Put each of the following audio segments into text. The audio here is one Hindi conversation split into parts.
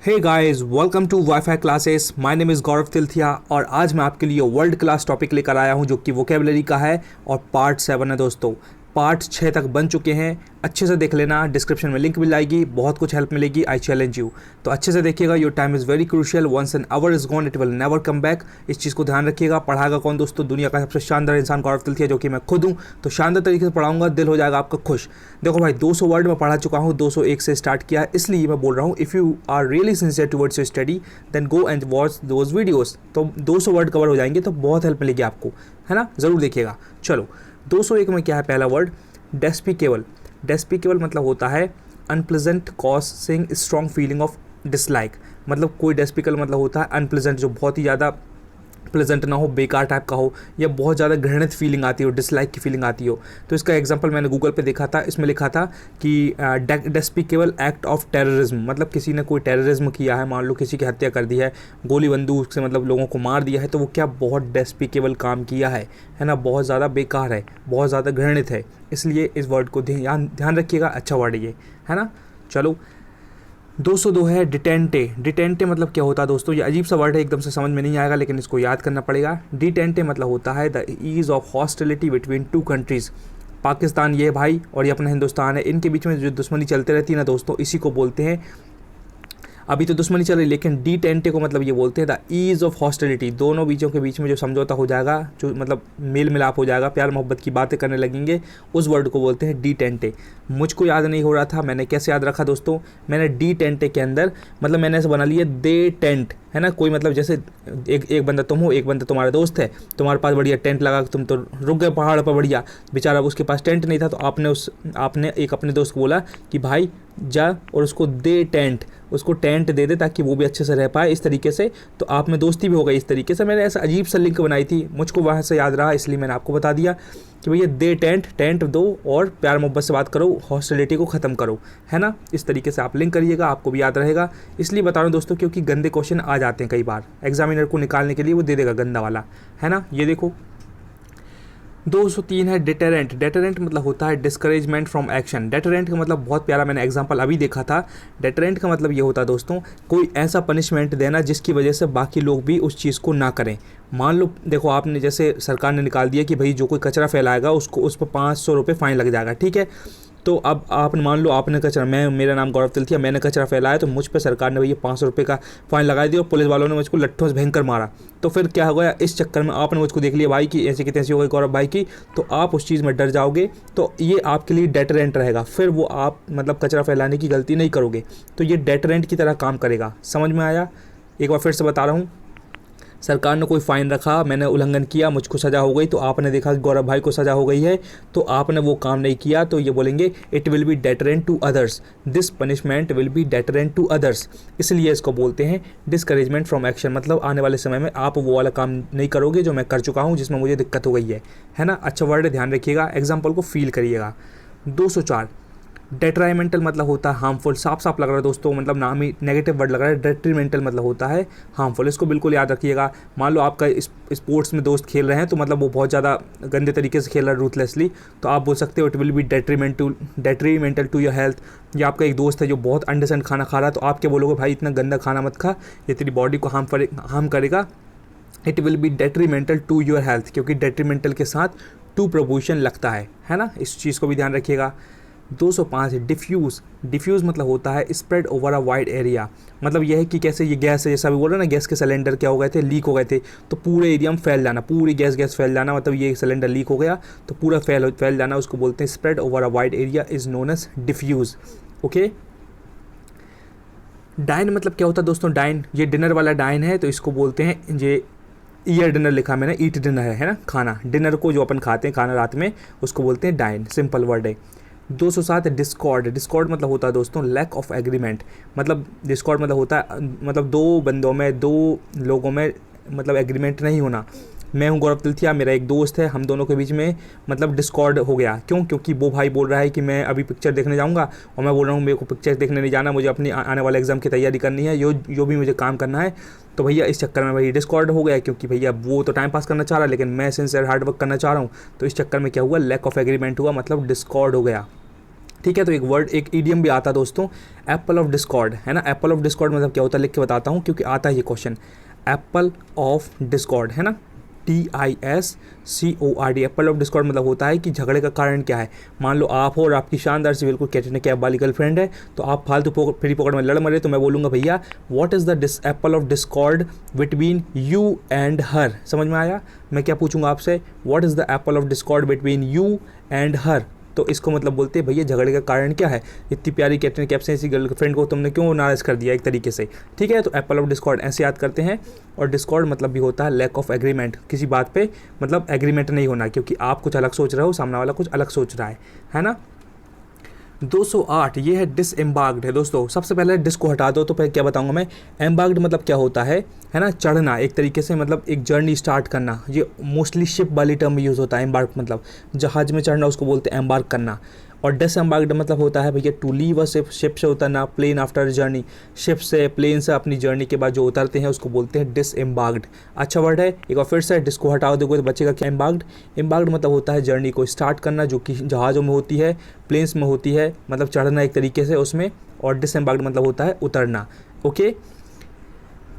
Hey guys, welcome to WiFi classes. My name is Gaurav Tilthiya और आज मैं आपके लिए वर्ल्ड क्लास टॉपिक लेकर आया हूं जो कि वोकेबलरी का है और पार्ट 7 है दोस्तों। पार्ट 6 तक बन चुके हैं, अच्छे से देख लेना, डिस्क्रिप्शन में लिंक मिल जाएगी, बहुत कुछ हेल्प मिलेगी। आई चैलेंज यू, तो अच्छे से देखिएगा। Your time is very crucial, once an hour is gone it will never come back. इस चीज़ को ध्यान रखिएगा। पढ़ाएगा कौन दोस्तों? दुनिया का सबसे शानदार इंसान गौरव तिलथिया, जो कि मैं खुद हूँ। तो शानदार तरीके से पढ़ाऊंगा, दिल हो जाएगा आपका खुश। देखो भाई, 200 वर्ड में पढ़ा चुका हूँ, 201 से स्टार्ट किया है, इसलिए मैं बोल रहा हूँ if you are really sincere towards your study then go and watch those videos. तो 200 वर्ड कवर हो जाएंगे तो बहुत हेल्प मिलेगी आपको, है ना? ज़रूर देखिएगा। चलो, 201 में क्या है? पहला वर्ड डेस्पिकेबल। डेस्पिकेबल मतलब होता है unpleasant causing strong feeling of dislike. मतलब कोई डेस्पिकल मतलब होता है अनप्लेजेंट, जो बहुत ही ज़्यादा प्लेजेंट ना हो, बेकार टाइप का हो, या बहुत ज़्यादा घृणित फीलिंग आती हो, डिसलाइक की फीलिंग आती हो। तो इसका एग्जांपल मैंने गूगल पे देखा था, इसमें लिखा था कि डेस्पिकेबल एक्ट ऑफ टेररिज्म। मतलब किसी ने कोई टेररिज्म किया है, मान लो किसी की हत्या कर दी है, गोली बंदूक से मतलब लोगों को मार दिया है, तो वो क्या बहुत डेस्पिकेबल काम किया है ना? बहुत ज़्यादा बेकार है, बहुत ज़्यादा घृणित है। इसलिए इस वर्ड को ध्यान रखिएगा, अच्छा वर्ड ये, है ना? चलो, 202 है डिटेंटे। डिटेंटे मतलब क्या होता है दोस्तों? ये अजीब सा वर्ड है, एकदम से समझ में नहीं आएगा, लेकिन इसको याद करना पड़ेगा। डिटेंटे मतलब होता है the ease of hostility between two countries. Pakistan ये भाई और ये अपना हिंदुस्तान है, इनके बीच में जो दुश्मनी चलती रहती है ना दोस्तों, इसी को बोलते हैं। अभी तो दुश्मनी चल रही, लेकिन डिटेंटे को मतलब ये बोलते हैं द ईज ऑफ हॉस्टिलिटी। दोनों बीचों के बीच में जो समझौता हो जाएगा, जो मतलब मेल मिलाप हो जाएगा, प्यार मोहब्बत की बातें करने लगेंगे, उस वर्ड को बोलते हैं डिटेंटे। मुझको याद नहीं हो रहा था, मैंने कैसे याद रखा दोस्तों? मैंने डिटेंटे के अंदर मतलब मैंने ऐसे बना लिया दे टेंट, है ना? कोई मतलब जैसे एक बंदा तुम हो, एक बंदा तुम्हारा दोस्त है, तुम्हारे पास बढ़िया टेंट लगा, तुम तो रुक गए पहाड़ पर बढ़िया, बेचारा उसके पास टेंट नहीं था, तो आपने एक अपने दोस्त को बोला कि भाई जा और उसको दे टेंट, उसको टेंट दे दे ताकि वो भी अच्छे से रह पाए, इस तरीके से। तो आप में दोस्ती भी हो गई इस तरीके से। मैंने ऐसा अजीब सा लिंक बनाई थी, मुझको वहाँ से याद रहा, इसलिए मैंने आपको बता दिया कि भैया दे टेंट, टेंट दो और प्यार मोहब्बत से बात करो, हॉस्टिलिटी को ख़त्म करो, है ना? इस तरीके से आप लिंक करिएगा, आपको भी याद रहेगा। इसलिए बता रहा हूँ दोस्तों, क्योंकि गंदे क्वेश्चन आ जाते हैं कई बार, एग्जामिनर को निकालने के लिए वो दे देगा गंदा वाला, है ना? ये देखो, 203 है डेटरेंट। डेटरेंट मतलब होता है डिस्करेजमेंट फ्रॉम एक्शन। डेटरेंट का मतलब बहुत प्यारा, मैंने एग्जांपल अभी देखा था। डेटरेंट का मतलब ये होता है दोस्तों, कोई ऐसा पनिशमेंट देना जिसकी वजह से बाकी लोग भी उस चीज़ को ना करें। मान लो देखो, आपने जैसे सरकार ने निकाल दिया कि भाई जो कोई कचरा फैलाएगा उसको उस पर 500 रुपये फ़ाइन लग जाएगा, ठीक है? तो अब आपने मान लो आपने कचरा, मेरा नाम गौरव तिलथिया, मैंने कचरा फैलाया, तो मुझ पर सरकार ने भैया 500 रुपये का फ़ाइन लगा दिया और पुलिस वालों ने मुझको लट्ठों से भयंकर मारा। तो फिर क्या हो गया? इस चक्कर में आपने मुझको देख लिया भाई कि ऐसे की तैसी हो गई गौरव भाई की, तो आप उस चीज़ में डर जाओगे, तो ये आपके लिए डेटरेंट रहेगा। फिर वो आप मतलब कचरा फैलाने की गलती नहीं करोगे, तो ये डेटरेंट की तरह काम करेगा। समझ में आया? एक बार फिर से बता रहा हूँ, सरकार ने कोई फ़ाइन रखा, मैंने उल्लंघन किया, मुझको सज़ा हो गई, तो आपने देखा कि गौरव भाई को सज़ा हो गई है, तो आपने वो काम नहीं किया, तो ये बोलेंगे it will be deterrent to others, this punishment will be deterrent to others. इसलिए इसको बोलते हैं डिस्करेजमेंट फ्रॉम एक्शन। मतलब आने वाले समय में आप वो वाला काम नहीं करोगे जो मैं कर चुका हूँ, जिसमें मुझे दिक्कत हो गई है ना? अच्छा वर्ड, ध्यान रखिएगा, एग्जाम्पल को फील करिएगा। 204 डेट्राइमेंटल मतलब होता है हार्मफुल। साफ साफ लग रहा है दोस्तों, मतलब नाम ही नेगेटिव वर्ड लग रहा है। डेट्रीमेंटल मतलब होता है हार्मफुल, इसको बिल्कुल याद रखिएगा। मान लो आपका स्पोर्ट्स में दोस्त खेल रहे हैं, तो मतलब वो बहुत ज़्यादा गंदे तरीके से खेल रहा है, रूथलेसली, तो आप बोल सकते हो it will be detrimental to your health. या आपका एक दोस्त है जो बहुत अनडिसेंट खाना खा रहा है, तो आप क्या बोलोगे? भाई इतना गंदा खाना मत खा, ये तेरी बॉडी को हार्म करेगा। It will be detrimental to your health, क्योंकि डेट्रीमेंटल के साथ टू प्रपोजिशन लगता है ना? इस चीज़ को भी ध्यान रखिएगा। 205 डिफ्यूज़। डिफ्यूज़ मतलब होता है spread over a wide area. मतलब यह है कि कैसे ये गैस है, जैसा भी बोल रहे हैं ना, गैस के सिलेंडर क्या हो गए थे, लीक हो गए थे, तो पूरे एरिया में फैल जाना, पूरी गैस फैल जाना, मतलब ये सिलेंडर लीक हो गया तो पूरा फैल जाना, उसको बोलते हैं spread over a wide area is known as diffuse. Okay, डाइन मतलब क्या होता है दोस्तों? डाइन, ये डिनर वाला डाइन है, तो इसको बोलते हैं, ये ईयर डिनर लिखा मैंने, ईट डिनर है ना? खाना, डिनर को जो अपन खाते हैं खाना रात में, उसको बोलते हैं डाइन, सिंपल वर्ड है। 207 डिस्कॉर्ड। डिस्कॉर्ड मतलब होता है दोस्तों लैक ऑफ एग्रीमेंट। मतलब डिस्कॉर्ड मतलब होता है मतलब दो बंदों में, दो लोगों में मतलब एग्रीमेंट नहीं होना। मैं हूँ गौरव तिलथिया, मेरा एक दोस्त है, हम दोनों के बीच में मतलब डिस्कॉर्ड हो गया। क्यों? क्योंकि वो भाई बोल रहा है कि मैं अभी पिक्चर देखने जाऊँगा, और मैं बोल रहा हूँ मेरे को पिक्चर देखने नहीं जाना, मुझे अपनी आने वाले एग्ज़ाम की तैयारी करनी है, जो भी मुझे काम करना है। तो भैया इस चक्कर में भाई डिस्कॉर्ड हो गया, क्योंकि भैया वो तो टाइम पास करना चाह रहा है, लेकिन मैं सिंसियर हार्ड वर्क करना चाह रहा हूँ, तो इस चक्कर में क्या हुआ? लैक ऑफ एग्रीमेंट हुआ, मतलब डिस्कॉर्ड हो गया। ठीक है। तो एक वर्ड, एक ईडियम भी आता है दोस्तों, एप्पल ऑफ डिस्कॉर्ड, है ना। एप्पल ऑफ डिस्कॉर्ड मतलब क्या होता है, लिख के बताता हूँ क्योंकि आता है ये क्वेश्चन। एप्पल ऑफ डिस्कॉर्ड, है ना, DISCORD। एप्पल ऑफ डिस्कॉर्ड मतलब होता है कि झगड़े का कारण क्या है। मान लो आप हो और आपकी शानदार सी बिल्कुल कैटरीना कैफ वाली गर्लफ्रेंड है, तो आप फालतू फ्री पॉकेट में लड़ मरे, तो मैं बोलूँगा भैया what is the apple of discord between you and her. समझ में आया। मैं क्या पूछूंगा आपसे, what is the apple of discord between you and her. तो इसको मतलब बोलते हैं भैया झगड़े का कारण क्या है, इतनी प्यारी कैटरीना कैफ से ऐसी गर्लफ्रेंड को तुमने क्यों नाराज़ कर दिया एक तरीके से। ठीक है। तो एप्पल ऑफ डिस्कॉर्ड ऐसे याद करते हैं। और डिस्कॉर्ड मतलब भी होता है लैक ऑफ एग्रीमेंट, किसी बात पे मतलब एग्रीमेंट नहीं होना, क्योंकि आप कुछ अलग सोच रहे हो, सामने वाला कुछ अलग सोच रहा है ना। 208 ये है डिसएम्बार्क्ड है दोस्तों। सबसे पहले डिस को हटा दो तो फिर क्या बताऊंगा मैं। एम्बार्क्ड मतलब क्या होता है ना, चढ़ना एक तरीके से, मतलब एक जर्नी स्टार्ट करना। ये मोस्टली शिप वाली टर्म में यूज़ होता है। एम्बार्क मतलब जहाज में चढ़ना, उसको बोलते हैं एम्बार्क करना। और डिसएम्बार्क्ड मतलब होता है भैया to leave a ship, ship से उतरना, प्लेन आफ्टर जर्नी, शिप से प्लेन से अपनी जर्नी के बाद जो उतरते हैं उसको बोलते हैं डिसएम्बार्क्ड। अच्छा वर्ड है। एक बार फिर से डिस को हटाओ देखो तो बचेगा क्या, एम्बार्क्ड। एम्बार्क्ड मतलब होता है जर्नी को स्टार्ट करना, जो कि जहाज़ों में होती है, प्लेन्स में होती है, मतलब चढ़ना एक तरीके से उसमें। और डिसएम्बार्क्ड मतलब होता है उतरना। ओके।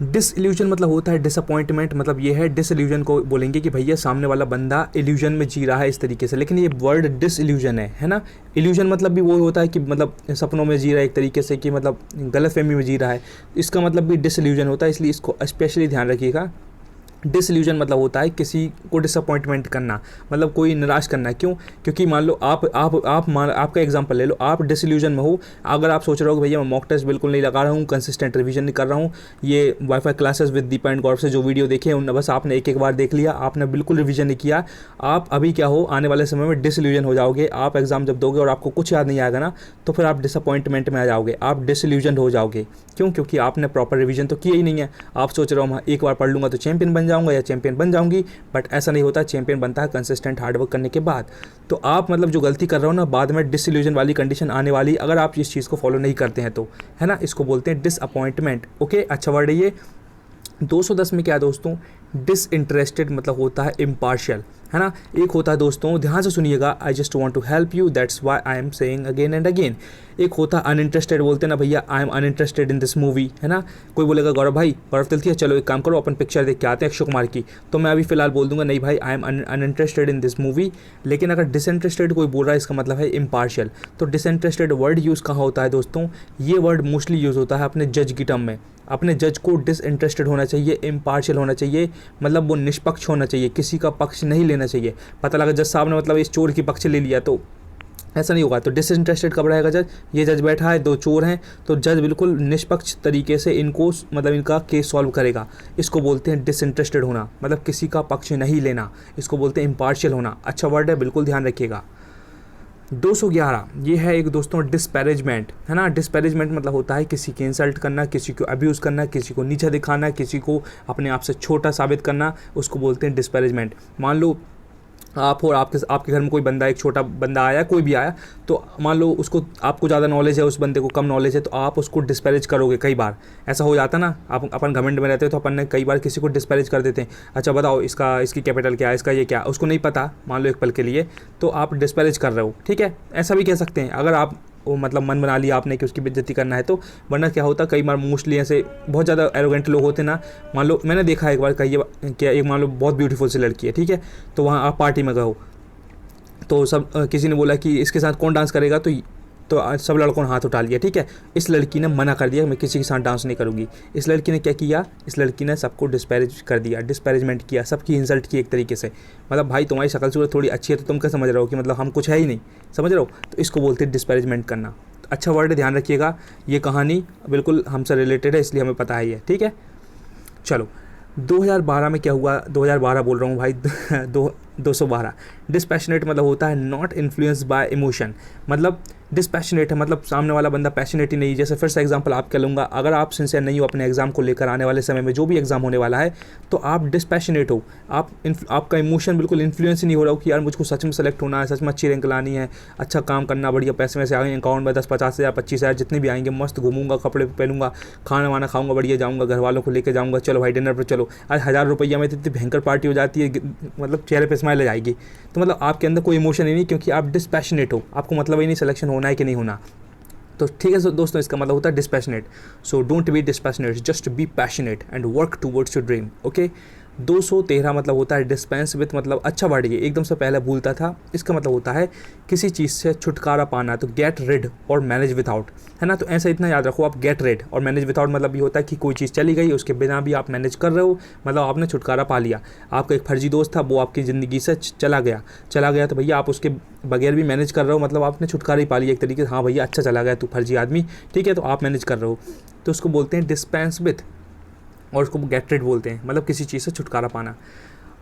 डिसइल्यूजन मतलब होता है डिसअपॉइंटमेंट, मतलब ये है डिसइल्यूजन को बोलेंगे कि भैया सामने वाला बंदा इल्यूजन में जी रहा है इस तरीके से, लेकिन ये वर्ड डिसइल्यूजन है ना। इल्यूजन मतलब भी वो होता है कि मतलब सपनों में जी रहा है एक तरीके से, कि मतलब गलतफहमी में जी रहा है, इसका मतलब भी डिसइल्यूजन होता है, इसलिए इसको स्पेशली ध्यान रखिएगा। डिसइल्यूजन मतलब होता है किसी को डिसअपॉइंटमेंट करना, मतलब कोई निराश करना। क्यों? क्योंकि मान लो आपका एग्जांपल ले लो, आप डिसइल्यूजन में हो। अगर आप सोच रहे हो कि भैया मैं मॉक टेस्ट बिल्कुल नहीं लगा रहा हूँ, कंसिस्टेंट रिवीजन नहीं कर रहा हूँ, ये WiFi classes with Deepa and Gaurav से जो वीडियो देखे उन बस आपने एक बार देख लिया, आपने बिल्कुल रिवीजन नहीं किया, आप अभी क्या हो, आने वाले समय में डिसइल्यूजन हो जाओगे। आप एग्जाम जब दोगे और आपको कुछ याद नहीं आएगा ना, तो फिर आप डिसअपॉइंटमेंट में आ जाओगे, आप डिसइल्यूजन हो जाओगे। क्यों? क्योंकि आपने प्रॉपर रिवीजन तो किया ही नहीं है। आप सोच रहे हो एक बार पढ़ लूँगा तो चैंपियन बन जाऊँगा या चैंपियन बन जाऊंगी, बट ऐसा नहीं होता। चैंपियन बनता है कंसिस्टेंट हार्डवर्क करने के बाद। तो आप मतलब जो गलती कर रहे हो ना, बाद में डिसइल्यूजन वाली कंडीशन आने वाली, अगर आप इस चीज़ को फॉलो नहीं करते हैं तो, है ना। इसको बोलते हैं डिसअपॉइंटमेंट। ओके, अच्छा वर्ड है ये। 210 में क्या है दोस्तों, डिसइंटरेस्टेड मतलब होता है इम्पार्शियल, है ना। एक होता है दोस्तों, ध्यान से सुनिएगा, I just want to help you, that's why I am saying again and again. एक होता है अनइंटरेस्टेड, बोलते हैं ना भैया I am uninterested in this movie, है ना। कोई बोलेगा गौरव तिलथिया चलो एक काम करो अपन पिक्चर देख के आते हैं अक्षय कुमार की, तो मैं अभी फिलहाल बोल दूंगा नहीं भाई आई am uninterested in this movie. लेकिन अगर डिसइंटरेस्टेड कोई बोल रहा है, इसका मतलब है इम्पार्शियल। तो डिसइंटरेस्टेड वर्ड यूज़ कहाँ होता है दोस्तों, ये वर्ड मोस्टली यूज़ होता है अपने जज की टर्म में। अपने जज को डिसइंटरेस्टेड होना चाहिए, इम्पार्शियल होना चाहिए, मतलब वो निष्पक्ष होना चाहिए, किसी का पक्ष नहीं लेना चाहिए। पता लगा जज साहब ने मतलब इस चोर की पक्ष ले लिया, तो ऐसा नहीं होगा। तो डिसइंटरेस्टेड कब रहेगा जज, ये जज बैठा है, दो चोर हैं, तो जज बिल्कुल निष्पक्ष तरीके से इनको मतलब इनका केस सॉल्व करेगा। इसको बोलते हैं डिसइंटरेस्टेड होना, मतलब किसी का पक्ष नहीं लेना, इसको बोलते हैं इम्पार्शियल होना। अच्छा वर्ड है, बिल्कुल ध्यान रखिएगा। 211 ये है एक दोस्तों डिस्पैरेजमेंट, है ना। डिस्पैरेजमेंट मतलब होता है किसी की इंसल्ट करना, किसी को अब्यूज़ करना, किसी को नीचा दिखाना, किसी को अपने आप से छोटा साबित करना, उसको बोलते हैं डिस्पैरेजमेंट। मान लो आप और आपके घर में कोई बंदा, एक छोटा बंदा आया, कोई भी आया, तो मान लो उसको आपको ज़्यादा नॉलेज है, उस बंदे को कम नॉलेज है, तो आप उसको डिस्पैरेज करोगे। कई बार ऐसा हो जाता ना, आप अपन घमंड में रहते हो तो अपन ने कई बार किसी को डिस्पैरेज कर देते हैं। अच्छा बताओ इसकी कैपिटल क्या है, इसका ये क्या, उसको नहीं पता मान लो एक पल के लिए, तो आप डिस्पैरेज कर रहे हो। ठीक है, ऐसा भी कह सकते हैं अगर आप वो मतलब मन बना लिया आपने कि उसकी बेइज्जती करना है तो। वरना क्या होता, कई बार मोस्टली ऐसे बहुत ज़्यादा एरोगेंट लोग होते ना। मान लो मैंने देखा एक बार, कहिए क्या, एक मान लो बहुत ब्यूटीफुल सी लड़की है, ठीक है, तो वहाँ आप पार्टी में गए हो, तो सब किसी ने बोला कि इसके साथ कौन डांस करेगा, तो सब लड़कों ने हाथ उठा लिया। ठीक है, इस लड़की ने मना कर दिया मैं किसी के साथ डांस नहीं करूँगी। इस लड़की ने क्या किया, इस लड़की ने सबको डिस्पैरेज कर दिया, डिस्पैरेजमेंट किया, सबकी इंसल्ट की एक तरीके से। मतलब भाई तुम्हारी शक्ल सूरत थोड़ी अच्छी है तो तुम क्या समझ रहे हो कि मतलब हम कुछ है ही नहीं, समझ रहे हो। तो इसको बोलते हैं डिस्पैरेजमेंट करना। अच्छा वर्ड है, ध्यान रखिएगा। ये कहानी बिल्कुल हमसे रिलेटेड है, इसलिए हमें पता है ये। ठीक है, चलो 2012 में क्या हुआ, 2012 बोल रहा हूँ भाई 212। डिस्पैशनेट मतलब होता है नॉट इन्फ्लुएंस्ड बाय इमोशन, मतलब डिस्पैशनेट है मतलब सामने वाला बंदा पैशनेट ही नहीं। जैसे फिर से एग्जांपल आपका लूँगा, अगर आप सिंसियर नहीं हो अपने एग्जाम को लेकर, आने वाले समय में जो भी एग्जाम होने वाला है, तो आप डिस्पैशनेट हो, आपका इमोशन बिल्कुल इन्फ्लुएंस ही नहीं हो रहा हो कि यार मुझको सच में सेलेक्ट होना है, सच में अच्छी रैंक लानी है, अच्छा काम करना, बढ़िया पैसे में से आएंगे अकाउंट में 10-50 हज़ार 25 हज़ार जितने भी आएंगे, मस्त घूमूंगा, कपड़े पहनूंगा, खाना वाना खाऊंगा, बढ़िया जाऊँगा, घर वालों को लेकर जाऊँगा, चलो भाई डिनर पर चलो। आज 1000 रुपया में इतनी भयंकर पार्टी हो जाती है, मतलब चेहरे पर स्माइल आ जाएगी। तो मतलब आपके अंदर कोई इमोशन ही नहीं, क्योंकि आप डिस्पैशनेट हो, आपको मतलब ही नहीं सिलेक्शन होना है कि नहीं होना। तो ठीक है दोस्तों, इसका मतलब होता है dispassionate. So don't be dispassionate, just be passionate and work towards your dream. Okay. 213 मतलब होता है डिस्पेंस विथ, मतलब अच्छा वर्ड ये एकदम से पहले भूलता था। इसका मतलब होता है किसी चीज़ से छुटकारा पाना, तो गेट रिड और मैनेज विदाउट, है ना। तो ऐसा इतना याद रखो आप, गेट रिड और मैनेज विदाउट मतलब ये होता है कि कोई चीज़ चली गई उसके बिना भी आप मैनेज कर रहे हो, मतलब आपने छुटकारा पा लिया। आपका एक फर्जी दोस्त था, वो आपकी ज़िंदगी से चला गया तो भैया आप उसके बगैर भी मैनेज कर रहे हो, मतलब आपने छुटकारा ही पा लिया एक तरीके से। हाँ भैया अच्छा चला गया तू फर्जी आदमी, ठीक है, तो आप मैनेज कर रहे हो, तो उसको बोलते हैं डिस्पेंस विथ, और उसको गेट रिड बोलते हैं, मतलब किसी चीज़ से छुटकारा पाना।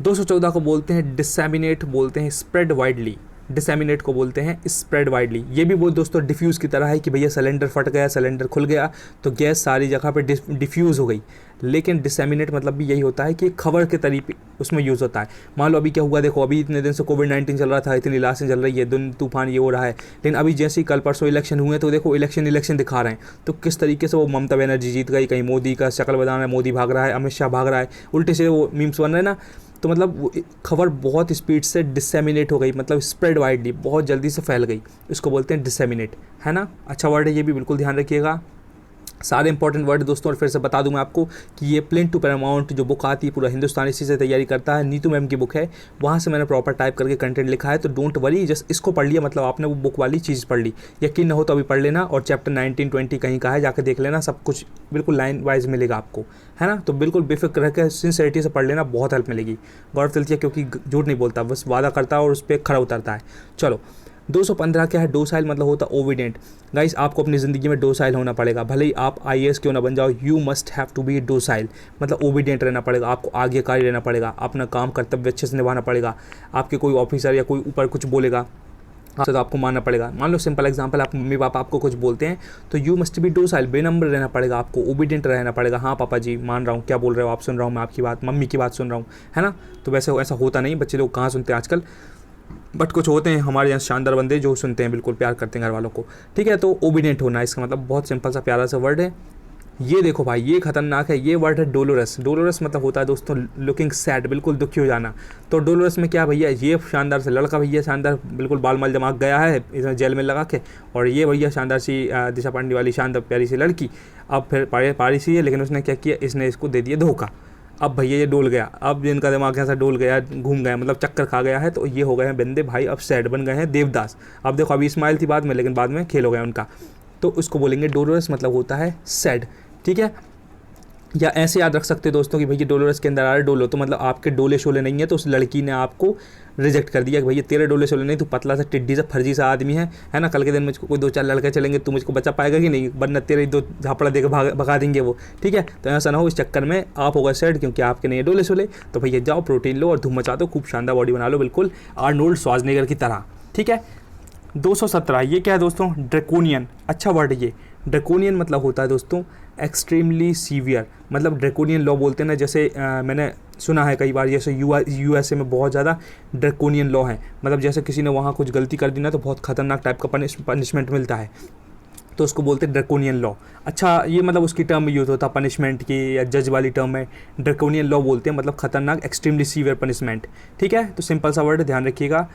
214 को बोलते हैं डिसैमिनेट, बोलते हैं स्प्रेड वाइडली। डिसैमिनेट को बोलते हैं स्प्रेड वाइडली। ये भी बहुत दोस्तों डिफ्यूज़ की तरह है कि भैया सिलेंडर फट गया, सिलेंडर खुल गया तो गैस सारी जगह पे डिफ्यूज़ हो गई। लेकिन डिसैमिनेट मतलब भी यही होता है कि खबर के तरीके उसमें यूज़ होता है। मान लो अभी क्या हुआ, देखो अभी इतने दिन से कोविड-19 चल रहा था, इतनी लाशें चल रही है, दिन तूफान ये हो रहा है, लेकिन अभी जैसे ही कल परसों इलेक्शन हुए तो देखो इलेक्शन दिखा रहे हैं, तो किस तरीके से वो ममता बनर्जी जीत गई, कहीं मोदी का शक्ल बना है, मोदी भाग रहा है, अमित शाह भाग रहा है, उल्टे से वो मीम्स बन रहे हैं ना। तो मतलब खबर बहुत स्पीड से डिसैमिनेट हो गई, मतलब स्प्रेड वाइडली, बहुत जल्दी से फैल गई, इसको बोलते हैं डिसैमिनेट, है ना। अच्छा वर्ड है ये भी, बिल्कुल ध्यान रखिएगा। सारे इंपॉर्टेंट वर्ड दोस्तों, और फिर से बता दूं मैं आपको कि ये प्लेन टू पैरामाउंट जो बुक आती है, पूरा हिंदुस्तानी इसी से तैयारी करता है, नीतू मैम की बुक है, वहाँ से मैंने प्रॉपर टाइप करके कंटेंट लिखा है। तो डोंट वरी, जस्ट इसको पढ़ लिया मतलब आपने वो बुक वाली चीज़ पढ़ ली। यकीन ना हो तो अभी पढ़ लेना, और चैप्टर 19-20 कहीं का है जाकर देख लेना, सब कुछ बिल्कुल लाइन वाइज मिलेगा आपको, है ना। तो बिल्कुल बेफिक्र रह के सिंसियरिटी से पढ़ लेना, बहुत हेल्प मिलेगी। गौरव तिलकिया क्योंकि झूठ नहीं बोलता, बस वादा करता है और उस पर खरा उतरता है। चलो 215 क्या है, डोसाइल मतलब होता है ओबीडिएंट। गाइस आपको अपनी ज़िंदगी में डोसाइल होना पड़ेगा, भले ही आप IAS क्यों ना बन जाओ, you must have to be docile, मतलब ओबीडिएंट रहना पड़ेगा, आपको आज्ञाकारी रहना पड़ेगा, अपना काम कर्तव्य अच्छे से निभाना पड़ेगा। आपके कोई ऑफिसर या कोई ऊपर कुछ बोलेगा तो आपको मानना पड़ेगा। मान लो सिंपल एग्जांपल, आप मम्मी पापा आपको कुछ बोलते हैं तो यू मस्ट बी डोसाइल, बेनम्र रहना पड़ेगा, आपको ओबीडिएंट रहना पड़ेगा। हाँ पापा जी मान रहा हूँ, क्या बोल रहे हो आप, सुन रहा हूँ मैं आपकी बात, मम्मी की बात सुन रहा हूँ, है ना। तो वैसे ऐसा होता नहीं, बच्चे लोग कहाँ सुनते हैं आजकल, बट कुछ होते हैं हमारे यहाँ शानदार बंदे जो सुनते हैं, बिल्कुल प्यार करते हैं घर वालों को, ठीक है। तो ओबीडिएंट होना, इसका मतलब बहुत सिंपल सा प्यारा सा वर्ड है। ये देखो भाई, ये खतरनाक है, ये वर्ड है डोलोरस। डोलोरस मतलब होता है दोस्तों लुकिंग सैड, बिल्कुल दुखी हो जाना। तो डोलोरस में क्या भैया, ये शानदार से लड़का भैया, शानदार बिल्कुल बाल माल जमा गया है इसमें जेल में लगा के, और ये भैया शानदार सी दिशा पांडे वाली शानदार प्यारी सी लड़की, अब फिर पारी सी है, लेकिन उसने क्या किया, इसने इसको दे दिया धोखा। अब भैया ये डोल गया, अब इनका दिमाग ऐसा डोल गया, घूम गया, मतलब चक्कर खा गया है, तो ये हो गए हैं बंदे भाई, अब सैड बन गए हैं देवदास। अब देखो अभी इस्माइल थी बाद में, लेकिन बाद में खेल हो गया उनका, तो उसको बोलेंगे डोलोरस, मतलब होता है सैड, ठीक है। या ऐसे याद रख सकते हो दोस्तों कि भैया डोलोरस के अंदर आ रहा है डोलो, तो मतलब आपके डोले शोले नहीं है, तो उस लड़की ने आपको रिजेक्ट कर दिया कि भैया तेरे डोले शोले नहीं, तू पतला सा टिड्डी सा फर्जी सा आदमी है ना। कल के दिन मुझको कोई 2-4 लड़के चलेंगे, तू मुझको बचा पाएगा कि नहीं, वरना तेरे 2 झापड़ा देकर भगा देंगे वो, ठीक है। तो ऐसा ना हो, इस चक्कर में आप होगा सेट, क्योंकि आपके नहीं है डोले शोले। तो भैया जाओ प्रोटीन लो और धूम मचा दो, खूब शानदार बॉडी बना लो, बिल्कुल आर्नोल्ड श्वार्ज़नेगर की तरह, ठीक है। 217 ये क्या है दोस्तों, ड्रैकोनियन। अच्छा वर्ड है ये, ड्रैकोनियन मतलब होता है दोस्तों एक्सट्रीमली सीवियर, मतलब ड्रैकोनियन लॉ बोलते हैं ना, जैसे मैंने सुना है कई बार, जैसे USA में बहुत ज़्यादा ड्रैकोनियन लॉ है, मतलब जैसे किसी ने वहाँ कुछ गलती कर दी ना तो बहुत खतरनाक टाइप का पनिशमेंट मिलता है, तो उसको बोलते हैं ड्रैकोनियन लॉ। अच्छा ये मतलब उसकी टर्म यूज़ होता है पनिशमेंट की, या जज वाली टर्म में ड्रैकोनियन लॉ बोलते हैं, मतलब खतरनाक एक्सट्रीमली सीवियर पनिशमेंट, ठीक है। तो सिंपल सा वर्ड ध्यान रखिएगा।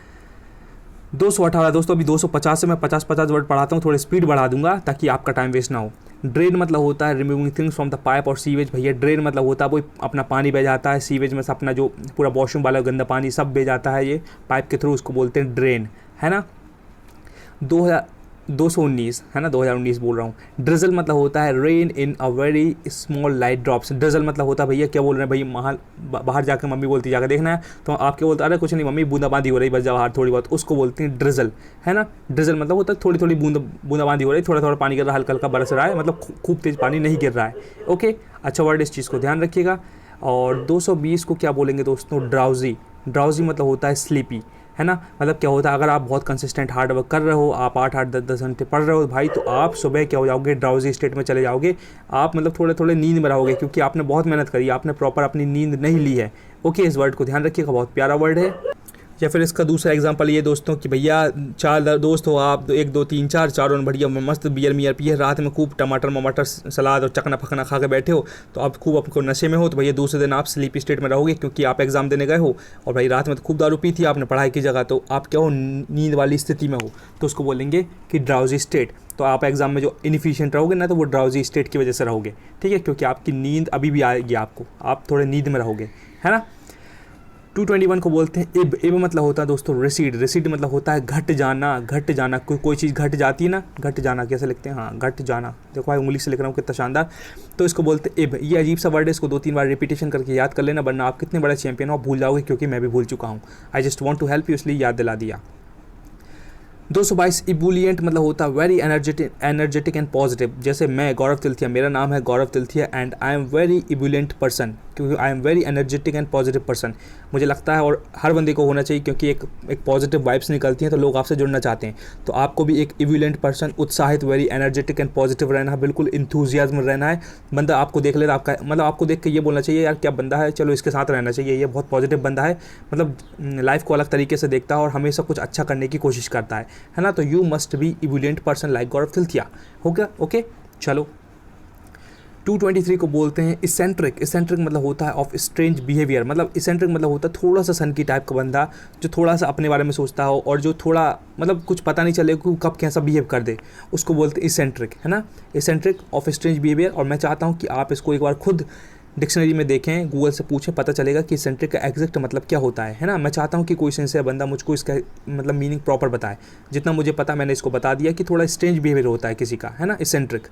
218 दोस्तों, अभी 250 से मैं 50-50 वर्ड पढ़ाता हूँ, थोड़ी स्पीड बढ़ा दूंगा ताकि आपका टाइम वेस्ट ना हो। ड्रेन मतलब होता है removing things from the pipe और सीवेज। भैया ड्रेन मतलब होता है वो अपना पानी बह जाता है, सीवेज में से अपना जो पूरा वॉशरूम वाला गंदा पानी सब बह जाता है ये पाइप के थ्रू, उसको बोलते हैं ड्रेन, है ना। 219 है ना, 2019 बोल रहा हूँ। ड्रिजल मतलब होता है rain in a very small light drops. Drizzle मतलब होता है भैया क्या बोल रहे हैं भैया, बाहर जाकर मम्मी बोलती जाकर देखना है, तो आप क्या बोलते, अरे कुछ नहीं मम्मी बूंदाबांदी हो रही बस बाहर थोड़ी बहुत, उसको बोलते हैं ड्रिजल, है ना। ड्रिजल मतलब होता है थोड़ी थोड़ी बूंदाबांदी हो रही, थोड़ा थोड़ा पानी गिर रहा है, हल्का हल्का बरस रहा है, मतलब खूब तेज पानी नहीं गिर रहा है, ओके। अच्छा वर्ड, इस चीज़ को ध्यान रखिएगा। और 220 को क्या बोलेंगे दोस्तों, ड्राउजी। ड्राउजी मतलब होता है स्लीपी, है ना। मतलब क्या होता है, अगर आप बहुत कंसिस्टेंट हार्ड वर्क कर रहे हो, आप 8-8 10-10 घंटे पढ़ रहे हो भाई, तो आप सुबह क्या हो जाओगे, ड्राउजी स्टेट में चले जाओगे, आप मतलब थोड़े थोड़े नींद में रहोगे, क्योंकि आपने बहुत मेहनत करी, आपने प्रॉपर अपनी नींद नहीं ली है, ओके। इस वर्ड को ध्यान रखिएगा, बहुत प्यारा वर्ड है। या फिर इसका दूसरा एग्जांपल ये दोस्तों कि भैया 4 दोस्त हो आप, 1 2 3 4, चारों ने बढ़िया मस्त बियर पिए, रात में खूब टमाटर ममाटर सलाद और चकना फकना खा के बैठे हो, तो आप खूब आपको नशे में हो, तो भैया दूसरे दिन आप स्लीपी स्टेट में रहोगे क्योंकि आप एग्जाम देने गए हो और भाई रात में तो खूब दारू पी थी आपने पढ़ाई की जगह, तो आप क्या हो, नींद वाली स्थिति में हो, तो उसको बोलेंगे कि ड्राउजी स्टेट। तो आप एग्जाम में जो इनफिशिएंट रहोगे ना, तो वो ड्राउजी स्टेट की वजह से रहोगे, ठीक है, क्योंकि आपकी नींद अभी भी आएगी आपको, आप थोड़े नींद में रहोगे, है ना। 221 को बोलते हैं इब। इब मतलब होता है दोस्तों रिसीड। रिसीड मतलब होता है घट जाना, घट जाना। कोई चीज़ घट जाती है ना, घट जाना कैसे लिखते हैं, हाँ घट जाना, देखो भाई उंगली से लिख रहा हूँ कितना शानदार। तो इसको बोलते हैं इब। ये अजीब सा वर्ड है, इसको 2-3 बार रिपीटेशन करके याद कर लेना, वरना आप कितने बड़े चैंपियन हो आप भूल जाओगे, क्योंकि मैं भी भूल चुका हूँ। I just want to help you, इसलिए याद दिला दिया। 222 इबुलियंट मतलब होता है वेरी एनर्जेटिक एंड पॉजिटिव। जैसे मैं गौरव तिलथिया, मेरा नाम है Gaurav Tilthiya and I am very ebullient person, क्योंकि I am very energetic and positive person. मुझे लगता है, और हर बंदे को होना चाहिए, क्योंकि एक पॉजिटिव वाइब्स निकलती हैं तो लोग आपसे जुड़ना चाहते हैं। तो आपको भी एक इबुलियंट पर्सन, उत्साहित, वेरी एनर्जेटिक एंड पॉजिटिव रहना है, बिल्कुल इंथुजियाज्म में रहना है। बंदा आपको देख ले तो आपका मतलब आपको देख के ये बोलना चाहिए यार क्या बंदा है, चलो इसके साथ रहना चाहिए, ये बहुत पॉजिटिव बंदा है, मतलब लाइफ को अलग तरीके से देखता है और हमेशा कुछ अच्छा करने की कोशिश करता है ना। तो you must be ebullient person like Gaurav Tilthiya, हो गया, ओके। चलो 223 को बोलते हैं इसेंट्रिक। इसेंट्रिक मतलब होता है ऑफ स्ट्रेंज बिहेवियर। मतलब इसेंट्रिक मतलब होता है थोड़ा सा सन की टाइप का बंदा, जो थोड़ा सा अपने बारे में सोचता हो और जो थोड़ा मतलब कुछ पता नहीं चले कि कब कैसा बिहेव कर दे, उसको बोलते हैं इसेंट्रिक, है ना। Eccentric of strange behaviour. और मैं चाहता हूँ कि आप इसको एक बार खुद डिक्शनरी में देखें, गूगल से पूछें, पता चलेगा कि इसेंट्रिक का एग्जैक्ट मतलब क्या होता है ना। मैं चाहता हूँ कि कोई सिंसियर बंदा मुझको इसका मतलब मीनिंग प्रॉपर बताए। जितना मुझे पता मैंने इसको बता दिया कि थोड़ा स्ट्रेंज बिहेवियर होता है किसी का, है ना, इसेंट्रिक।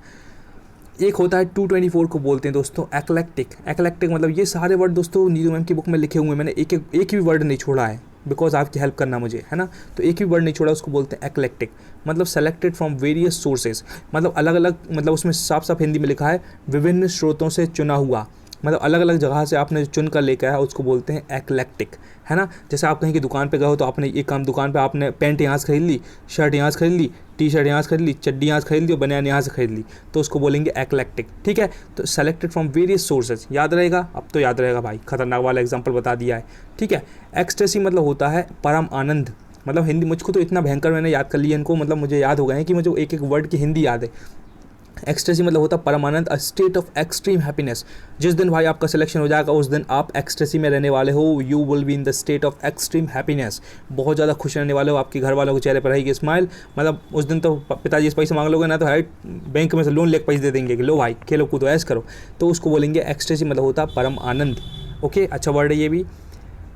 एक होता है 224 को बोलते हैं दोस्तों एक्लेक्टिक। एक्लेक्टिक मतलब ये सारे वर्ड दोस्तों नीरू मैम की बुक में लिखे हुए हैं, मैंने एक भी वर्ड नहीं छोड़ा है, बिकॉज आपकी हेल्प करना मुझे, है ना। तो एक भी वर्ड नहीं छोड़ा, उसको बोलते हैं एक्लेक्टिक। मतलब सेलेक्टेड फ्रॉम वेरियस सोर्सेज, मतलब अलग अलग, मतलब उसमें साफ साफ हिंदी में लिखा है विभिन्न स्रोतों से चुना हुआ, मतलब अलग अलग जगह से आपने चुन कर लेकर आया, उसको बोलते हैं एक्लेक्टिक, है ना। जैसे आप कहीं की दुकान पे गए हो तो आपने एक काम, दुकान पे आपने पैंट यहाँ से खरीद ली, शर्ट यहाँ से खरीद ली, टी शर्ट यहाँ से खरीद ली, चड्डी यहाँ से खरीद ली और बनियान यहाँ से खरीद ली, तो उसको बोलेंगे एक्लेक्टिक, ठीक है। तो सेलेक्टेड फ्रॉम वेरियस सोर्सेज, याद रहेगा, अब तो याद रहेगा भाई, खतरनाक वाला एग्जाम्पल बता दिया है, ठीक है। एक्सटेसी मतलब होता है परम आनंद। मतलब हिंदी मुझको तो इतना भयंकर मैंने याद कर लिया इनको, मतलब मुझे याद हो गए हैं कि मुझे एक एक वर्ड की हिंदी याद है। एक्सटेसी मतलब होता है परमानंद, a state of extreme happiness. जिस दिन भाई आपका सिलेक्शन हो जाएगा उस दिन आप एक्सटेसी में रहने वाले हो, you will be in the state of extreme happiness. बहुत ज़्यादा खुश रहने वाले हो, आपके घर वालों के चेहरे पर रहेगी स्माइल। मतलब उस दिन तो पिताजी से पैसे मांग लोगे ना, तो है बैंक में से लोन लेकर पैसे दे देंगे कि लो भाई खेलो कूदो ऐश करो, तो उसको बोलेंगे एक्सटेसी मतलब होता है परम आनंद, ओके, अच्छा वर्ड है ये भी।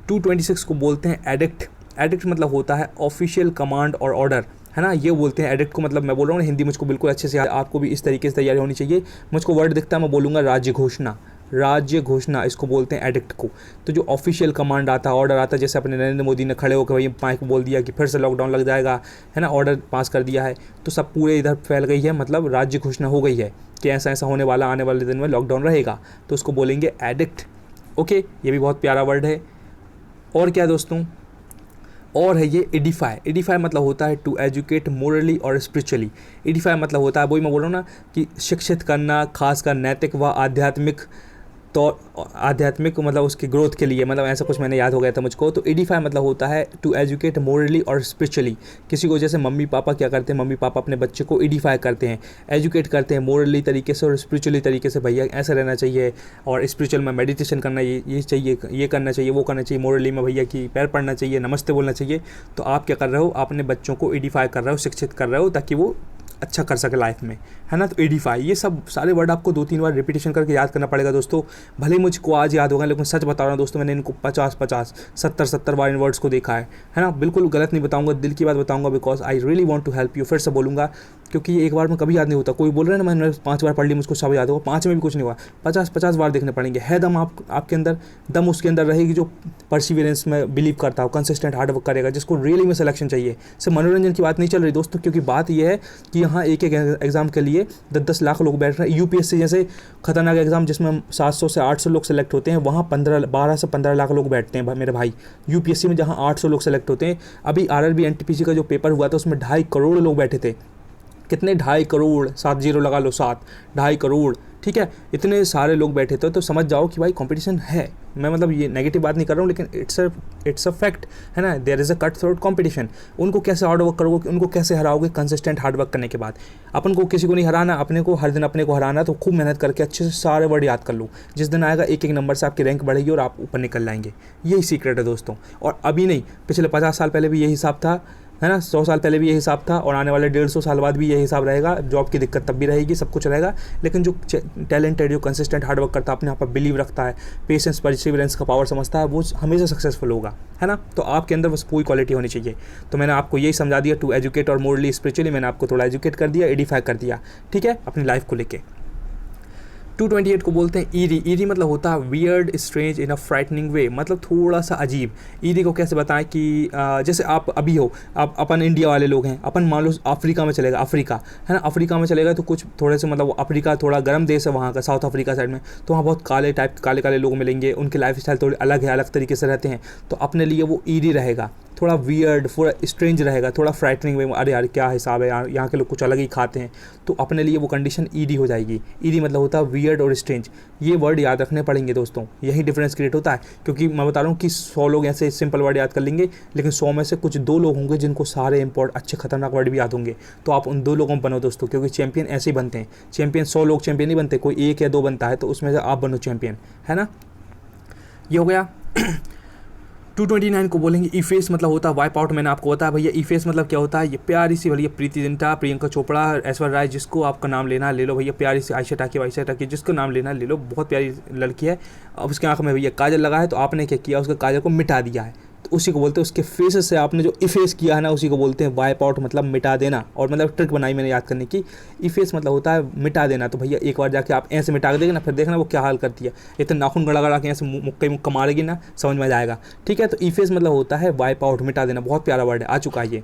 226 को बोलते हैं एडिक्ट। एडिक्ट मतलब होता है ऑफिशियल कमांड और ऑर्डर, है ना। ये बोलते हैं एडिक्ट को, मतलब मैं बोल रहा हूँ हिंदी मुझको बिल्कुल अच्छे से, आपको भी इस तरीके से तैयारी होनी चाहिए। मुझको वर्ड दिखता है मैं बोलूँगा राज्य घोषणा, राज्य घोषणा, इसको बोलते हैं एडिक्ट को। तो जो ऑफिशियल कमांड आता है, ऑर्डर आता है, जैसे अपने नरेंद्र मोदी ने खड़े होकर भाई माइक बोल दिया कि फिर से लॉकडाउन लग जाएगा, है ना, ऑर्डर पास कर दिया है, तो सब पूरे इधर फैल गई है, मतलब राज्य घोषणा हो गई है कि ऐसा ऐसा होने वाला, आने वाले दिन में लॉकडाउन रहेगा, तो उसको बोलेंगे एडिक्ट, ओके। ये भी बहुत प्यारा वर्ड है। और क्या दोस्तों, और है ये एडिफाई। एडिफाई मतलब होता है टू एजुकेट मोरली और स्पिरिचुअली। एडिफाई मतलब होता है, वही मैं बोल रहा हूँ ना कि शिक्षित करना, खासकर नैतिक व आध्यात्मिक, तो आध्यात्मिक मतलब उसकी ग्रोथ के लिए, मतलब ऐसा कुछ मैंने याद हो गया था मुझको। तो एडिफाई मतलब होता है टू एजुकेट मोरली और स्पिरिचुअली। किसी को, जैसे मम्मी पापा क्या करते हैं, मम्मी पापा अपने बच्चे को एडिफाई करते हैं, एजुकेट करते हैं मोरली तरीके से और स्पिरिचुअली तरीके से, भैया ऐसा रहना चाहिए, और स्पिरिचुअल में मेडिटेशन करना ये चाहिए, ये करना चाहिए, वो करना चाहिए, मोरली में भैया की पैर पड़ना चाहिए, नमस्ते बोलना चाहिए। तो आप क्या कर रहे हो, अपने बच्चों को एडिफाई कर रहे हो, शिक्षित कर रहे हो, ताकि वो अच्छा कर सके लाइफ में, है ना। तो एडिफाई, ये सब सारे वर्ड आपको 2-3 बार रिपीटेशन करके याद करना पड़ेगा दोस्तों। भले ही मुझको आज याद होगा, लेकिन सच बता रहा हूँ दोस्तों, मैंने इनको 50-50, 70-70 बार इन वर्ड्स को देखा है ना। बिल्कुल गलत नहीं बताऊंगा, दिल की बात बताऊंगा, because I really want to help you. फिर से बोलूँगा, क्योंकि ये एक बार में कभी याद नहीं होता। कोई बोल रहा है ना मैंने 5 बार पढ़ ली मुझको सब याद होगा, 5 में भी कुछ नहीं हुआ, 50-50 बार देखने पड़ेंगे। है दम आपके अंदर, दम उसके अंदर रहेगी जो परसिवियरेंस में बिलीव करता हो, कंसिस्टेंट हार्ड वर्क करेगा, जिसको रियली में सिलेक्शन चाहिए। सिर्फ मनोरंजन की बात नहीं चल रही दोस्तों, क्योंकि बात यह है कि यहाँ एक एक एग्जाम के लिए 10-10 लाख लोग बैठ रहे हैं। यूपीएससी जैसे खतरनाक एग्जाम जिसमें 700 से 800 लोग सेलेक्ट होते हैं, वहाँ 12 से 15 लाख लोग बैठते हैं मेरे भाई। यूपीएससी में जहाँ 800 लोग सेलेक्ट होते हैं, अभी आरआरबी एनटीपीसी का जो पेपर हुआ था उसमें 2.5 करोड़ लोग बैठे थे। कितने, 2.5 करोड़, 7 जीरो लगा लो, 7, 2.5 करोड़, ठीक है, इतने सारे लोग बैठे थे, तो समझ जाओ कि भाई कंपटीशन है। मैं मतलब ये नेगेटिव बात नहीं कर रहा हूँ, लेकिन इट्स अ फैक्ट है ना। There is a cut throat competition. उनको कैसे हार्ड वर्क करोगे, उनको कैसे हराओगे कंसिस्टेंट हार्ड वर्क करने के बाद। अपन को किसी को नहीं हराना, अपने को हर दिन अपने को हराना, तो खूब मेहनत करके अच्छे से सारे वर्ड याद कर लो। जिस दिन आएगा एक एक नंबर से आपकी रैंक बढ़ेगी और आप ऊपर निकल जाएंगे। यही सीक्रेट है दोस्तों। और अभी नहीं, पिछले 50 साल पहले भी यही हिसाब था, है ना। 100 साल पहले भी यही हिसाब था, और आने वाले 150 साल बाद भी यही हिसाब रहेगा। जॉब की दिक्कत तब भी रहेगी, सब कुछ रहेगा, लेकिन जो टैलेंटेड, जो कंसिस्टेंट हार्ड वर्क करता है, अपने आप पर बिलीव रखता है, पेशेंस परसिवरेंस का पावर समझता है, वो हमेशा सक्सेसफुल होगा, है ना। तो आपके अंदर बस पूरी क्वालिटी होनी चाहिए। तो मैंने आपको यही समझा दिया, टू एजुकेट और मोरली स्पिरिचुअली मैंने आपको थोड़ा एजुकेट कर दिया, एडिफाई कर दिया, ठीक है, अपनी लाइफ को लेके। 228 को बोलते हैं ईरी। ईरी मतलब होता है वियर्ड, स्ट्रेंज, इन अ फ्राइटनिंग वे, मतलब थोड़ा सा अजीब। ईरी को कैसे बताएं कि जैसे आप अभी हो, आप अपन इंडिया वाले लोग हैं, अपन मान लो अफ्रीका में चलेगा, अफ्रीका है ना, अफ्रीका में चलेगा तो कुछ थोड़े से मतलब अफ्रीका थोड़ा गर्म देश है वहाँ का, साउथ अफ्रीका साइड में, तो वहाँ बहुत काले टाइप काले काले लोग मिलेंगे, उनके लाइफ स्टाइल थोड़ी अलग है, अलग तरीके से रहते हैं, तो अपने लिए वो ईरी रहेगा, थोड़ा वियर्ड, थोड़ा स्ट्रेंज रहेगा, थोड़ा फ्राइटनिंग वे, अरे यार क्या हिसाब है यार, यहाँ के लोग कुछ अलग ही खाते हैं, तो अपने लिए वो कंडीशन ईडी हो जाएगी। ईडी मतलब होता है वियर्ड और स्ट्रेंज। ये वर्ड याद रखने पड़ेंगे दोस्तों, यही डिफरेंस क्रिएट होता है। क्योंकि मैं बता रहा हूँ कि 100 लोग ऐसे सिंपल वर्ड याद कर लेंगे, लेकिन 100 में से कुछ 2 लोग होंगे जिनको सारे इंपॉर्टेंट अच्छे खतरनाक वर्ड भी याद होंगे। तो आप उन 2 लोगों में बनो दोस्तों, क्योंकि चैंपियन ऐसे ही बनते हैं। चैंपियन 100 लोग चैंपियन नहीं बनते, कोई 1 या 2 बनता है, तो उसमें से आप बनो चैंपियन, है ना। ये हो गया। 229 को बोलेंगे इफेस, मतलब होता है वाइप आउट। मैंने आपको बताया भैया इफेस मतलब क्या होता है। ये प्यारी सी भैया प्रीति जिंटा, प्रियंका चोपड़ा, ऐश्वर्या राय, जिसको आपका नाम लेना है ले लो भैया, प्यारी सी आयशा टाकी, जिसको नाम लेना है ले लो, बहुत प्यारी लड़की है। अब उसके आंख में भैया काजल लगा है, तो आपने क्या किया, उसके काजल को मिटा दिया है, तो उसी को बोलते हैं, उसके फेस से आपने जो इफेस किया है ना, उसी को बोलते हैं वाइप आउट, मतलब मिटा देना। और मतलब ट्रिक बनाई मैंने याद करने की, इफेस मतलब होता है मिटा देना। तो भैया एक बार जाके आप ऐसे मिटा देंगे ना, फिर देखना वो क्या हाल करती है, इतना नाखून गड़ा गड़ा के ऐसे मुक्का मारेगी ना, समझ में जाएगा, ठीक है। तो इफेस मतलब होता है वाइप आउट, मिटा देना, बहुत प्यारा वर्ड है, आ चुका है ये।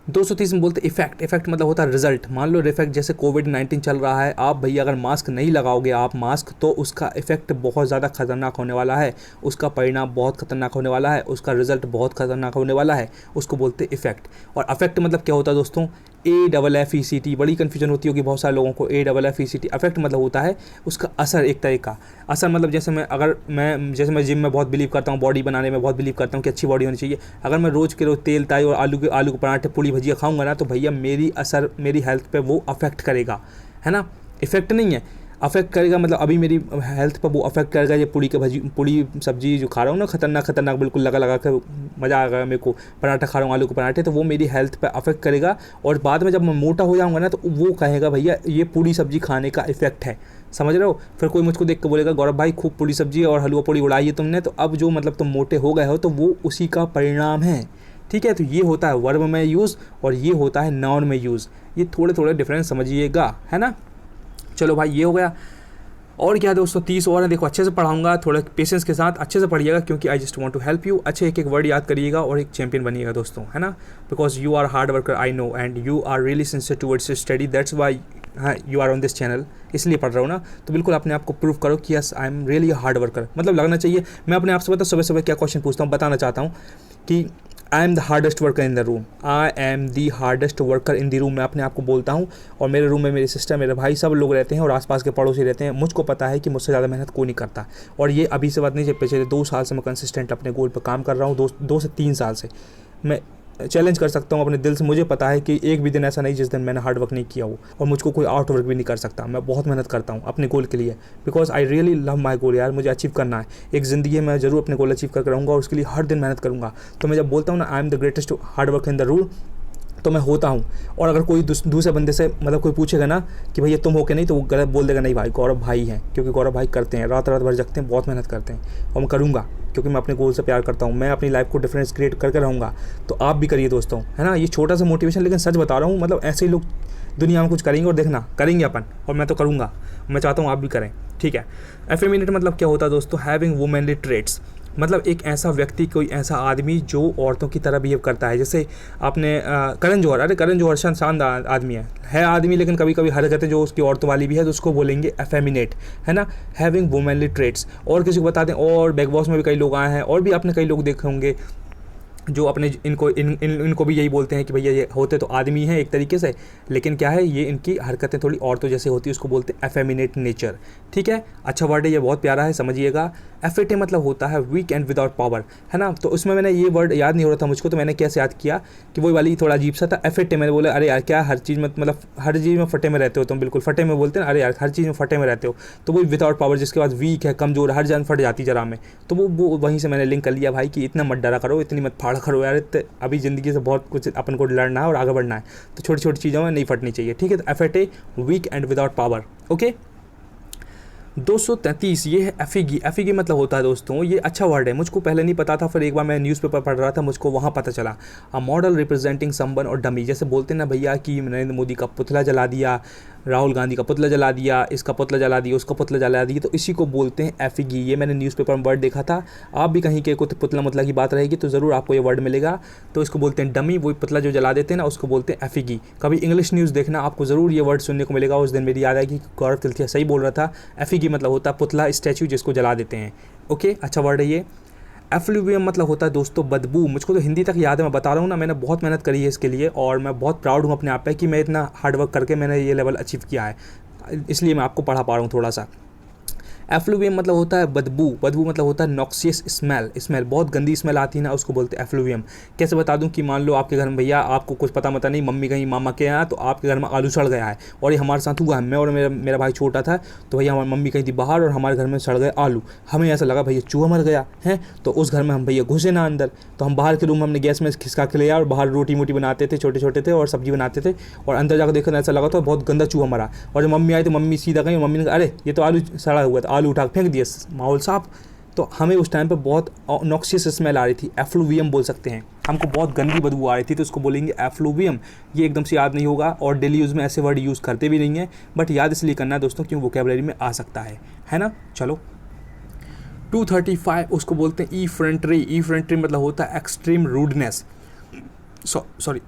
230 में बोलते इफेक्ट। इफेक्ट मतलब होता है रिजल्ट। मान लो इफेक्ट जैसे कोविड-19 चल रहा है, आप भैया अगर मास्क नहीं लगाओगे आप मास्क, तो उसका इफेक्ट बहुत ज़्यादा खतरनाक होने वाला है, उसका परिणाम बहुत खतरनाक होने वाला है, उसका रिजल्ट बहुत खतरनाक होने वाला है, उसको बोलते इफेक्ट। और अफेक्ट मतलब क्या होता है दोस्तों, AFFECT, बड़ी कन्फ्यूजन होती होगी बहुत सारे लोगों को, AFFECT। अफेक्ट मतलब होता है उसका असर, एक तरह का असर। मतलब जैसे मैं जिम में बहुत बिलीव करता हूँ, बॉडी बनाने में बहुत बिलीव करता हूँ कि अच्छी बॉडी होनी चाहिए। अगर मैं रोज़ के रोज़ तेल ताई और आलू के पराठे पूड़ी भजिया खाऊंगा ना, तो भैया मेरी हेल्थ पे वो अफेक्ट करेगा, है ना। इफेक्ट नहीं है, अफेक्ट करेगा, मतलब अभी मेरी हेल्थ पर वो अफेक्ट करेगा। ये पूड़ी सब्जी जो खा रहा हूँ ना, खतरनाक बिल्कुल लगा कर मज़ा आ गया मेरे को, पराठा खा रहा हूँ आलू के पराठे, तो वो मेरी हेल्थ पे अफेक्ट करेगा। और बाद में जब मैं मोटा हो जाऊँगा ना, तो वो कहेगा भैया ये पूड़ी सब्जी खाने का इफेक्ट है, समझ रहे हो। फिर कोई मुझको देख के बोलेगा गौरव भाई खूब पूड़ी सब्जी और हलवा पूड़ी उड़ाई है तुमने, तो अब जो मतलब तुम मोटे हो गए हो, तो वो उसी का परिणाम है, ठीक है। तो ये होता है वर्ब में यूज़ और ये होता है नाउन में यूज़, ये थोड़े डिफरेंस समझिएगा, है ना। चलो भाई ये हो गया। और क्या दोस्तों 30 और है, देखो अच्छे से पढ़ाऊंगा, थोड़ा पेशेंस के साथ अच्छे से पढ़िएगा, क्योंकि I just want to help you. अच्छे एक वर्ड याद करिएगा और एक चैंपियन बनिएगा दोस्तों, है ना। Because you are hard worker I know, and you are really sincere towards study, that's why you are on this channel, इसलिए पढ़ रहा हूँ ना। तो बिल्कुल अपने आप को प्रूव करो कि yes I am really hard worker, मतलब लगना चाहिए। मैं अपने आप से पता सुबह सुबह क्या क्वेश्चन पूछता हूँ, बताना चाहता हूँ कि I am the hardest worker in the room, I am the hardest worker in the room, मैं अपने आप को बोलता हूँ। और मेरे रूम में मेरी सिस्टर, मेरे भाई, सब लोग रहते हैं और आसपास के पड़ोसी रहते हैं। मुझको पता है कि मुझसे ज़्यादा मेहनत कोई नहीं करता, और ये अभी से बात नहीं, पिछले 2 साल से मैं कंसिस्टेंट अपने गोल पर काम कर रहा हूँ। 2 से 3 साल से मैं चैलेंज कर सकता हूँ अपने दिल से, मुझे पता है कि एक भी दिन ऐसा नहीं जिस दिन मैंने हार्ड वर्क नहीं किया हो, और मुझको कोई आउट वर्क भी नहीं कर सकता। मैं बहुत मेहनत करता हूँ अपने गोल के लिए, because I really love my goal यार, मुझे अचीव करना है। एक ज़िंदगी में ज़रूर अपने गोल अचीव करके रहूँगा और उसके लिए हर दिन मेहनत करूँगा। तो मैं जब बोलता हूँ ना I am the greatest hard work in the room, तो मैं होता हूँ। और अगर कोई दूसरे बंदे से मतलब कोई पूछेगा ना कि भैया तुम हो के नहीं, तो वो गलत बोल देगा, नहीं भाई गौरव भाई हैं, क्योंकि गौरव भाई करते हैं, रात भर जगते हैं, बहुत मेहनत करते हैं, और मैं करूँगा क्योंकि मैं अपने गोल से प्यार करता हूँ। मैं अपनी लाइफ को डिफरेंस क्रिएट करके रहूँगा, तो आप भी करिए दोस्तों, है ना। ये छोटा सा मोटिवेशन, लेकिन सच बता रहा हूँ, मतलब ऐसे ही लोग दुनिया में कुछ करेंगे, और देखना करेंगे अपन, और मैं तो करूँगा, मैं चाहता हूँ आप भी करें, ठीक है। एफेमिनेट मतलब क्या होता है दोस्तों, हैविंग वुमेनली ट्रेट्स, मतलब एक ऐसा व्यक्ति, कोई ऐसा आदमी जो औरतों की तरह बिहेव करता है। जैसे आपने करण जौहर, अरे करण जौहर शानदार आदमी है आदमी, लेकिन कभी कभी हरकतें जो उसकी औरतों वाली भी है, तो उसको बोलेंगे एफेमिनेट, है ना, हैविंग वुमेनली ट्रेट्स। और किसी को बता दें, और बिग बॉस में भी कई लोग आए हैं, और भी आपने कई लोग देखे होंगे, जो अपने इनको भी यही बोलते हैं कि भैया ये होते तो आदमी हैं एक तरीके से, लेकिन क्या है ये इनकी हरकतें थोड़ी औरतों जैसे होती है, उसको बोलते हैं एफेमिनेट नेचर। ठीक है, अच्छा वर्ड है ये, बहुत प्यारा है, समझिएगा। एफेटे मतलब होता है वीक एंड विदाउट पावर, है ना। तो उसमें मैंने ये वर्ड याद नहीं हो रहा था मुझको, तो मैंने कैसे याद किया कि वही वाली थोड़ा अजीब सा था, एफेटे। मैंने बोला अरे यार क्या हर चीज़ में, मतलब हर चीज़ में फटे में रहते हो तुम, बिल्कुल फटे में बोलते हैं ना, अरे यार हर चीज़ में फटे में रहते हो। तो वही विदाउट पावर, जिसके बाद वीक है, कमजोर, हर जान फट जाती जरा में। तो वो वहीं से मैंने लिंक कर लिया भाई कि इतना मत डरा करो, इतनी मत फाड़ा करो यार, अभी ज़िंदगी से बहुत कुछ अपन को लड़ना है और आगे बढ़ना है, तो छोटी छोटी चीज़ों में नहीं फटनी चाहिए। ठीक है, तो effete weak and without power. Okay, 233 ये है एफिगी। एफिगी मतलब होता है दोस्तों, ये अच्छा वर्ड है, मुझको पहले नहीं पता था, फिर एक बार मैं न्यूज़पेपर पढ़ रहा था, मुझको वहाँ पता चला। अ मॉडल रिप्रेजेंटिंग समवन और डमी, जैसे बोलते हैं ना भैया कि नरेंद्र मोदी का पुतला जला दिया, राहुल गांधी का पुतला जला दिया, इसका पुतला जला दिया, उसका पुतला जला दिया, तो इसी को बोलते हैं एफिगी। ये मैंने न्यूज़पेपर में वर्ड देखा था। आप भी कहीं के कुछ पुतला मुतला की बात रहेगी तो ज़रूर आपको ये वर्ड मिलेगा। तो इसको बोलते हैं डमी, वही पुतला जो जला देते हैं ना, उसको बोलते हैं एफिगी। कभी इंग्लिश न्यूज़ देखना, आपको ज़रूर ये वर्ड सुनने को मिलेगा। उस दिन मेरी याद आएगी कि गौरव तिलथिया सही बोल रहा था, एफिगी मतलब होता है पुतला, स्टैचू जिसको जला देते हैं। ओके, अच्छा वर्ड है ये। एफ्लुवियम मतलब होता है दोस्तों बदबू। मुझको तो हिंदी तक याद है, मैं बता रहा हूँ ना, मैंने बहुत मेहनत करी है इसके लिए और मैं बहुत प्राउड हूँ अपने आप पे कि मैं इतना हार्ड वर्क करके मैंने ये लेवल अचीव किया है, इसलिए मैं आपको पढ़ा पा रहा हूँ थोड़ा सा। एफ्लुवियम मतलब होता है बदबू। बदबू मतलब होता है नॉक्सियस स्मेल, बहुत गंदी स्मेल आती है ना, उसको बोलते हैं एफ्लुवियम। कैसे बता दूं कि मान लो आपके घर में भैया आपको कुछ पता मता नहीं, मम्मी कहीं मामा के यहाँ, तो आपके घर में आलू सड़ गया है, और ये हमारे साथ हुआ है, मैं और मेरा भाई छोटा था, तो भैया हमारी मम्मी कहीं थी बाहर और हमारे घर में सड़ गए आलू। हमें ऐसा लगा भैया चूहा मर गया है, तो उस घर में हम भैया घुसे ना अंदर, तो हम बाहर के रूम में हमने गैस में खिसका के ले आया और बाहर रोटी मोटी बनाते थे, छोटे छोटे थे और सब्जी बनाते थे, और अंदर जाकर देखा ऐसा लगा तो बहुत गंदा चूहा मरा। और जब मम्मी आई तो मम्मी सीधा गई, मम्मी ने कहा अरे ये तो आलू सड़ा हुआ था, आलू उठा फेंक दिया, माहौल साफ। तो हमें उस टाइम पे बहुत नॉक्सियस स्मेल आ रही थी, एफ्लुवियम बोल सकते हैं, हमको बहुत गंदी बदबू आ रही थी, तो उसको बोलेंगे एफ्लुवियम। ये एकदम से याद नहीं होगा और डेली यूज़ में ऐसे वर्ड यूज़ करते भी नहीं है, बट याद इसलिए करना है दोस्तों क्यों वोकैबुलरी में आ सकता है ना। चलो 235 उसको बोलते हैं इफ्रेंट्री। इफ्रेंट्री मतलब होता है एक्सट्रीम रूडनेस, सॉरी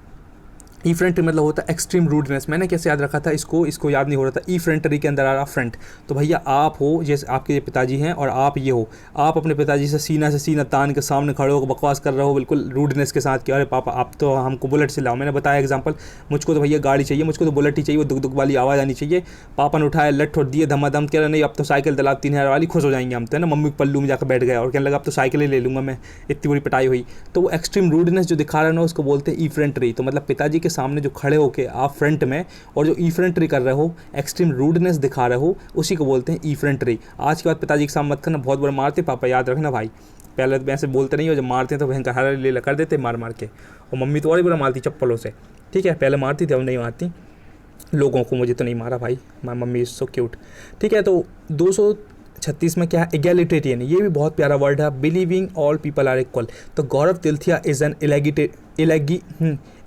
इफ्रेंट्री मतलब होता है एक्सट्रीम रूडनेस। मैंने कैसे याद रखा था इसको याद नहीं हो रहा था। इफ्रेंट्री के अंदर आ रहा फ्रंट, तो भैया आप हो, जैसे आपके पिताजी हैं और आप ये हो, आप अपने पिताजी से सीना तान के सामने खड़े हो, बकवास कर रहे हो बिल्कुल रूडनेस के साथ कि अरे पापा आप तो हमको बुलेट से लाओ। मैंने बताया एग्जाम्पल, मुझको तो भैया गाड़ी चाहिए, मुझको तो बुलेट ही चाहिए, वो दुक दुक वाली आवाज़ आनी चाहिए। पापा ने उठाया, लट ठोट दिए धमाधम, कह रहे नहीं अब तो साइकिल दिला 3000 वाली, खुश हो जाएंगे हम तो, है ना। मम्मी पल्लू में जाकर बैठ गया और कहने लगा अब तो साइकिल ही ले लूँगा मैं, इतनी बड़ी पिटाई हुई। तो वो एक्सट्रीम रूडनेस जो दिखा रहा है ना, उसको बोलते हैं इफ्रेंट्री। तो मतलब पिताजी के सामने जो खड़े हो के आप फ्रंट में और जो इफ्रेंट्री कर रहे हो, एक्सट्रीम रूडनेस दिखा रहे हो, उसी को बोलते हैं इफ्रेंट्री। आज के बाद पिताजी के सामने मत करना, बहुत बड़ा मारते पापा, याद रखना भाई। पहले तो ऐसे बोलते नहीं हो, जब मारते हैं तो भयंकर हरा ले कर देते मार के, और मम्मी तो और ही बुरा मारती चप्पलों से। ठीक है, पहले मारती थी अब नहीं मारती लोगों को, मुझे तो नहीं मारा भाई, माई मम्मी इज सो क्यूट। ठीक है, तो 236 में क्या है, एगैलिटेरियन। ये भी बहुत प्यारा वर्ड है, believing all people are equal. तो Gaurav Tilthiya is an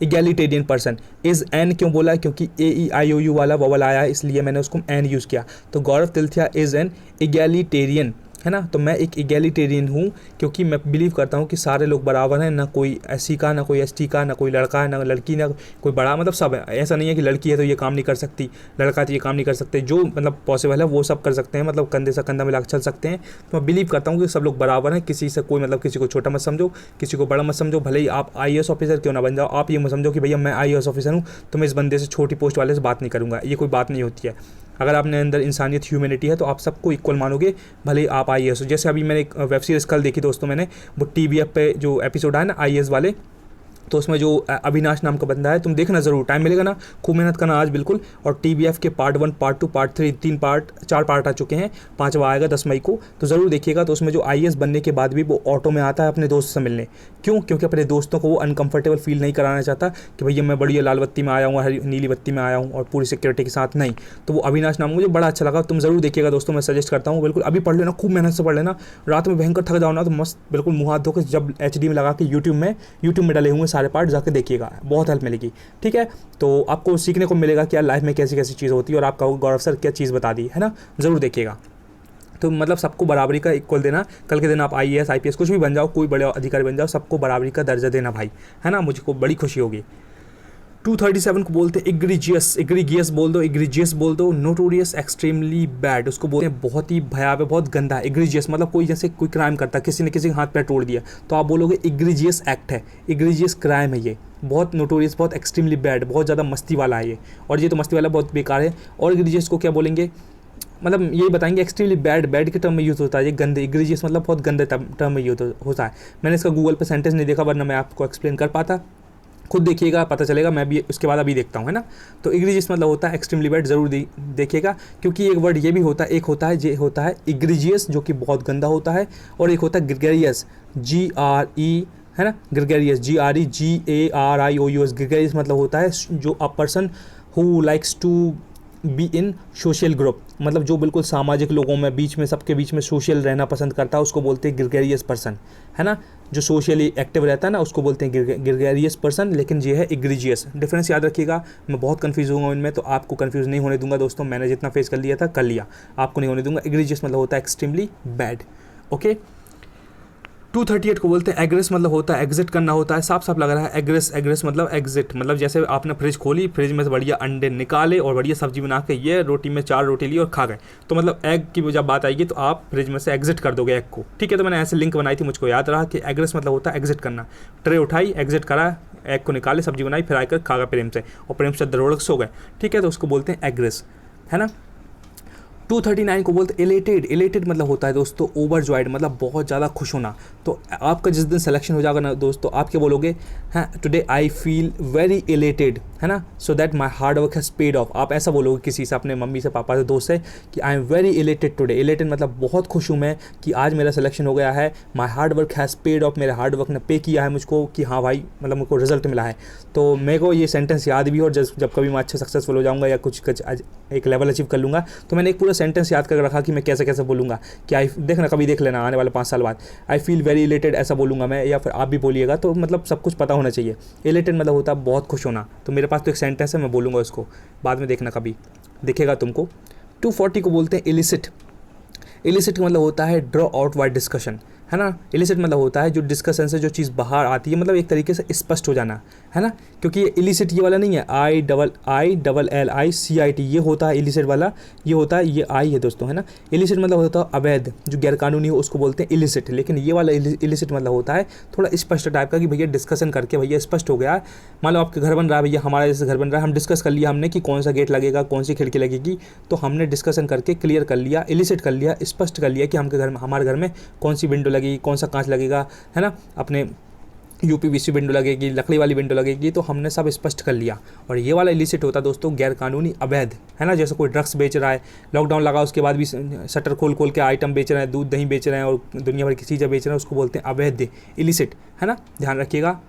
egalitarian person. Is an क्यों बोला, क्योंकि AEIOU वाला वोवल आया है, इसलिए मैंने उसको एन यूज़ किया। तो गौरव तिलथिया इज़ एन एगैलिटेरियन, है ना। तो मैं एक एगैलिटेरियन हूँ क्योंकि मैं बिलीव करता हूँ कि सारे लोग बराबर हैं, ना कोई SC का, ना कोई ST का, ना कोई लड़का है, ना लड़की, ना कोई बड़ा, मतलब सब है। ऐसा नहीं है कि लड़की है तो ये काम नहीं कर सकती, लड़का है तो ये काम नहीं कर सकते, जो मतलब पॉसिबल है वो सब कर सकते हैं, मतलब कंधे से कंधा मिला के चल सकते हैं। तो मैं बिलीव करता हूँ कि सब लोग बराबर हैं, किसी से कोई मतलब किसी को छोटा मत समझो, किसी को बड़ा मत समझो, भले ही आप IAS ऑफिसर क्यों ना बन जाओ, आप ये मत समझो कि भैया मैं IAS ऑफिसर हूँ तो मैं इस बंदे से छोटी पोस्ट वाले से बात नहीं करूँगा, ये कोई बात नहीं होती है। अगर आपने अंदर इंसानियत ह्यूमैनिटी है तो आप सबको इक्वल मानोगे, भले ही आप IAS हो। जैसे अभी मैंने एक वेब सीरीज़ कल देखी दोस्तों, मैंने वो TVF पे जो एपिसोड आया ना IAS वाले, तो उसमें जो अविनाश नाम का बंदा है, तुम देखना ज़रूर, टाइम मिलेगा ना, खूब मेहनत करना आज बिल्कुल। और TVF के पार्ट 1, पार्ट 2, पार्ट 3, 4 पार्ट आ चुके हैं, 5वां आएगा 10 मई को, तो ज़रूर देखिएगा। तो उसमें जो IAS बनने के बाद भी वो ऑटो में आता है अपने दोस्त से मिलने, क्यों, क्योंकि अपने दोस्तों को वो अनकंफर्टेबल फील नहीं कराना चाहता कि भैया मैं बढ़िया लाल बत्ती में आया हूँ, हरी नीली बत्ती में आया हूँ और पूरी सिक्योरिटी के साथ, नहीं। तो वो अविनाश नाम मुझे बड़ा अच्छा लगा, तुम ज़रूर देखिएगा दोस्तों, मैं सजेस्ट करता हूँ। बिल्कुल अभी पढ़ लेना, खूब मेहनत से पढ़ लेना, रात में भयंकर थक जाओ ना तो मस्त बिल्कुल मुँह हाथ धोकर जब HD में लगा के यूट्यूब में डले हुए सारे पार्ट जाके देखिएगा, बहुत हेल्प मिलेगी। ठीक है, तो आपको सीखने को मिलेगा कि यार लाइफ में कैसी कैसी चीज़ होती है, और आप कहोगे गौरव सर क्या चीज़ बता दी, है ना, ज़रूर देखिएगा। तो मतलब सबको बराबरी का इक्वल देना, कल के दिन आप IAS IPS कुछ भी बन जाओ, कोई बड़े अधिकारी बन जाओ, सबको बराबरी का दर्जा देना भाई, है ना, मुझको बड़ी खुशी होगी। 237 को बोलते हैं एग्रीजियस, एग्रीगियस बोल दो, एग्रीजियस बोल दो, नोटोरियस, एक्सट्रीमली बैड, उसको बोलते हैं बहुत ही भयावह, बहुत गंदा। एग्रीजियस मतलब कोई जैसे कोई क्राइम करता है, किसी ने किसी का हाथ पैर तोड़ दिया तो आप बोलोगे एग्रीजियस एक्ट है, एग्रीजियस क्राइम है ये, बहुत नोटोरियस, बहुत एक्सट्रीमली बैड, बहुत ज़्यादा मस्ती वाला है ये, और ये तो मस्ती वाला बहुत बेकार है। और एग्रीजियस को क्या बोलेंगे, मतलब यही बताएंगे एक्सट्रीमली बैड, बैड के टर्म में यूज़ होता है ये, गंदे, एग्रीजियस मतलब बहुत गंदे टर्म में यूज़ होता है। मैंने इसका गूगल पे सेंटेंस नहीं देखा वरना मैं आपको एक्सप्लेन कर पाता, खुद देखिएगा पता चलेगा, मैं भी उसके बाद अभी देखता हूँ, है ना। तो एग्रीजियस मतलब होता है एक्सट्रीमली बैड, जरूर देखिएगा, क्योंकि एक वर्ड ये भी होता है, एक होता है ये होता है एग्रीजियस जो कि बहुत गंदा होता है, और एक होता है ग्रेगरियस, GRE, है ना, ग्रेगरियस, GREGARIOUS, ग्रेगरियस मतलब होता है जो a person who likes to be in social group, मतलब जो बिल्कुल सामाजिक लोगों में बीच में, सबके बीच में सोशल रहना पसंद करता है, उसको बोलते हैं ग्रेगरियस पर्सन, है ना। जो सोशली एक्टिव रहता है ना उसको बोलते हैं ग्रेगरियस पर्सन, लेकिन ये है एग्रीजियस। डिफरेंस याद रखिएगा, मैं बहुत कंफ्यूज हूँ इनमें, तो आपको कंफ्यूज नहीं होने दूंगा दोस्तों, मैंने जितना फेस कर लिया था कर लिया, आपको नहीं होने दूंगा। एग्रीजियस मतलब होता है एक्सट्रीमली बैड, ओके। 238 को बोलते हैं एग्रेस, मतलब होता है एग्जिट करना होता है, साफ साफ लग रहा है एग्रेस, एग्रेस मतलब एग्जिट, मतलब जैसे आपने फ्रिज खोली, फ्रिज में से बढ़िया अंडे निकाले और बढ़िया सब्जी बना के ये रोटी में 4 रोटी ली और खा गए, तो मतलब एग की जब बात आएगी तो आप फ्रिज में से एग्जिट कर दोगे एग को, ठीक है। तो मैंने ऐसे लिंक बनाई थी, मुझको याद रहा कि एग्रेस मतलब होता है एग्जिट करना, ट्रे उठाई, एग्जिट करा, एग को निकाले, सब्जी बनाई, फिर आकर खा गए प्रेम से, और प्रेम से दरोड़ सो गए, ठीक है, तो उसको बोलते हैं एग्रेस, है ना। 239 को बोलते एलेटेड, एलेटेड मतलब होता है दोस्तों ओवरजॉयड, मतलब बहुत ज़्यादा खुश होना। तो आपका जिस दिन सिलेक्शन हो जाएगा ना दोस्तों, आप क्या बोलोगे, हाँ today I feel very elated, है ना, so that my hard work has paid of, आप ऐसा बोलोगे किसी से, अपने मम्मी से, पापा से, दोस्त से कि आई am very elated today, elated मतलब बहुत खुश हूँ मैं कि आज मेरा सिलेक्शन हो गया है, my hard work has paid of, मेरे हार्ड वर्क ने पे किया है मुझको कि हाँ भाई मतलब मुझको रिजल्ट मिला है। तो मेरे को ये सेंटेंस याद भी, और जब कभी मैं अच्छा सक्सेसफुल हो जाऊँगा या कुछ एक लेवल अचीव कर लूँगा, तो मैंने एक पूरा सेंटेंस याद कर रखा कि मैं कैसे कैसे बोलूँगा, कि आई देखना, कभी देख लेना आने वाले 5 साल बाद, आई फील वेरी इलेटेड ऐसा बोलूँगा मैं, या फिर आप भी बोलिएगा, तो मतलब सब कुछ पता होना चाहिए। इलेटेड मतलब होता है बहुत खुश होना, तो मेरे पास तो एक सेंटेंस है, मैं बोलूँगा उसको, बाद में देखना कभी दिखेगा तुमको। 240 को बोलते हैं इलिसिट, इलिसिट मतलब होता है ड्रॉ आउट वाइड डिस्कशन, है ना। इलिसिट मतलब होता है जो डिस्कशन से जो चीज़ बाहर आती है, मतलब एक तरीके से स्पष्ट हो जाना, है ना, क्योंकि ये इलिसिट ये वाला नहीं है, IILLICIT, ये होता है इलिसिट वाला, ये होता है, ये आई है दोस्तों, है ना। इलिसिट मतलब होता है अवैध, जो गैरकानूनी हो उसको बोलते हैं इलिसिट, लेकिन ये वाला इलिसिट मतलब होता है थोड़ा स्पष्ट टाइप का, कि भैया डिस्कशन करके भैया स्पष्ट हो गया। मान लो आपके घर बन रहा है, भैया हमारा जैसे घर बन रहा है, हम डिस्कस कर लिया हमने कि कौन सा गेट लगेगा, कौन सी खिड़की लगेगी, तो हमने डिस्कशन करके क्लियर कर लिया, इलिसिट कर लिया, स्पष्ट कर लिया कि हमारे घर में कौन सी विंडो लगेगी, कौन सा कांच लगेगा, है ना, अपने UPVC विंडो लगेगी, लकड़ी वाली विंडो लगेगी, तो हमने सब स्पष्ट कर लिया। और ये वाला इलिसिट होता है दोस्तों गैरकानूनी, अवैध, है ना, जैसे कोई ड्रग्स बेच रहा है, लॉकडाउन लगा उसके बाद भी शटर खोल के आइटम बेच रहे हैं, दूध दही बेच रहे हैं और दुनिया भर की चीज़ें बेच रहे हैं, उसको बोलते हैं अवैध, इलिसिट, है ना, ध्यान रखिएगा।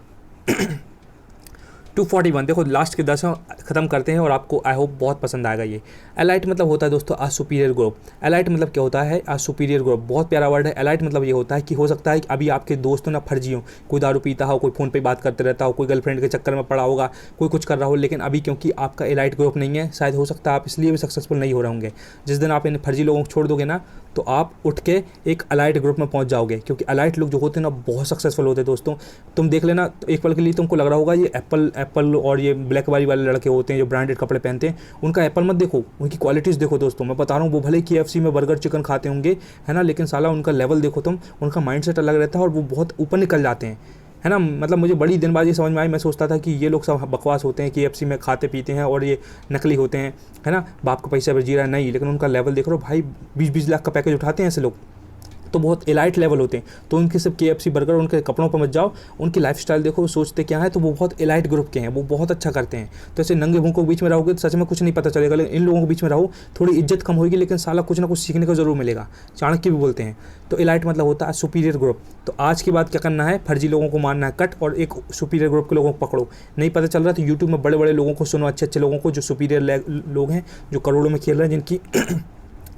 241 देखो लास्ट के 10 खत्म करते हैं, और आपको आई होप बहुत पसंद आएगा ये। एलाइट मतलब होता है दोस्तों आ सुपीरियर ग्रुप, एलाइट मतलब क्या होता है, आ सुपीरियर ग्रुप, बहुत प्यारा वर्ड है। एलाइट मतलब ये होता है कि हो सकता है कि अभी आपके दोस्तों ना फर्जी हो, कोई दारू पीता हो, कोई फ़ोन पे बात करते रहता हो, कोई गर्लफ्रेंड के चक्कर में पड़ा होगा, कोई कुछ कर रहा हो, लेकिन अभी क्योंकि आपका एलाइट ग्रुप नहीं है, शायद हो सकता है आप इसलिए भी सक्सेसफुल नहीं हो रहे होंगे। जिस दिन आप इन फर्जी लोगों को छोड़ दोगे ना, तो आप उठ के एक अलाइट ग्रुप में पहुंच जाओगे, क्योंकि अलाइट लोग जो होते हैं ना बहुत सक्सेसफुल होते हैं दोस्तों। तुम देख लेना, एक पल के लिए तुमको लग रहा होगा ये एप्पल और ये ब्लैकबेरी वाले लड़के होते हैं जो ब्रांडेड कपड़े पहनते हैं, उनका एप्पल मत देखो, उनकी क्वालिटीज़ देखो दोस्तों। मैं बता रहा हूँ, वो भले KFC में बर्गर चिकन खाते होंगे, है ना, लेकिन साला उनका लेवल देखो तुम, उनका माइंडसेट अलग रहता है और वो बहुत ऊपर निकल जाते हैं, है ना। मतलब मुझे बड़ी दिन बाद ये समझ में आई, मैं सोचता था कि ये लोग सब बकवास होते हैं, KFC में खाते पीते हैं और ये नकली होते हैं, है ना, बाप का पैसा पर जी रहा है, नहीं, लेकिन उनका लेवल देख रहे हो भाई, 20-20 लाख का पैकेज उठाते हैं ऐसे लोग, तो बहुत एलाइट लेवल होते हैं। तो उनके सिर्फ KFC बर्गर, उनके कपड़ों पर मत जाओ, उनकी लाइफस्टाइल देखो, सोचते क्या है, तो वो बहुत एलाइट ग्रुप के हैं, वो बहुत अच्छा करते हैं। तो ऐसे नंगे भूखों के बीच में रहोगे तो सच में कुछ नहीं पता चलेगा, लेकिन इन लोगों के बीच में रहो, थोड़ी इज्जत कम होगी, लेकिन साला कुछ ना कुछ सीखने को जरूर मिलेगा, चाणक्य भी बोलते हैं। तो एलाइट मतलब होता है सुपीरियर ग्रुप। तो आज के बाद क्या करना है, फर्जी लोगों को मारना है कट, और एक सुपीरियर ग्रुप के लोगों को पकड़ो। नहीं पता चल रहा तो यूट्यूब में बड़े बड़े लोगों को सुनो, अच्छे अच्छे लोगों को जो सुपीरियर लोग हैं, जो करोड़ों में खेल रहे हैं, जिनकी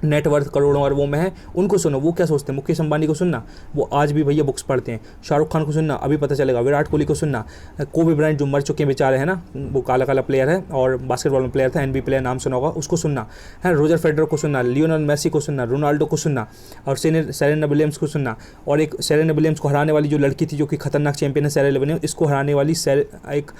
नेटवर्थ करोड़ों अरबों में है, उनको सुनो वो क्या सोचते हैं। मुकेश अंबानी को सुनना, वो आज भी भैया बुक्स पढ़ते हैं। शाहरुख खान को सुनना, अभी पता चलेगा। विराट कोहली को सुनना, कोबी ब्रायंट जो मर चुके हैं बेचारे हैं ना, वो काला काला प्लेयर है और बास्केटबॉल में प्लेयर था, एनबी प्लेयर, नाम सुना होगा, उसको सुनना है। रोजर फेडरर को सुनना, लियोनेल मेसी को सुनना, रोनाल्डो को सुनना और सेरेना विलियम्स को सुनना। और एक सेरेना विलियम्स को हराने वाली जो लड़की थी जो कि खतरनाक चैंपियन है सेरेना विलियम्स, इसको हराने वाली एक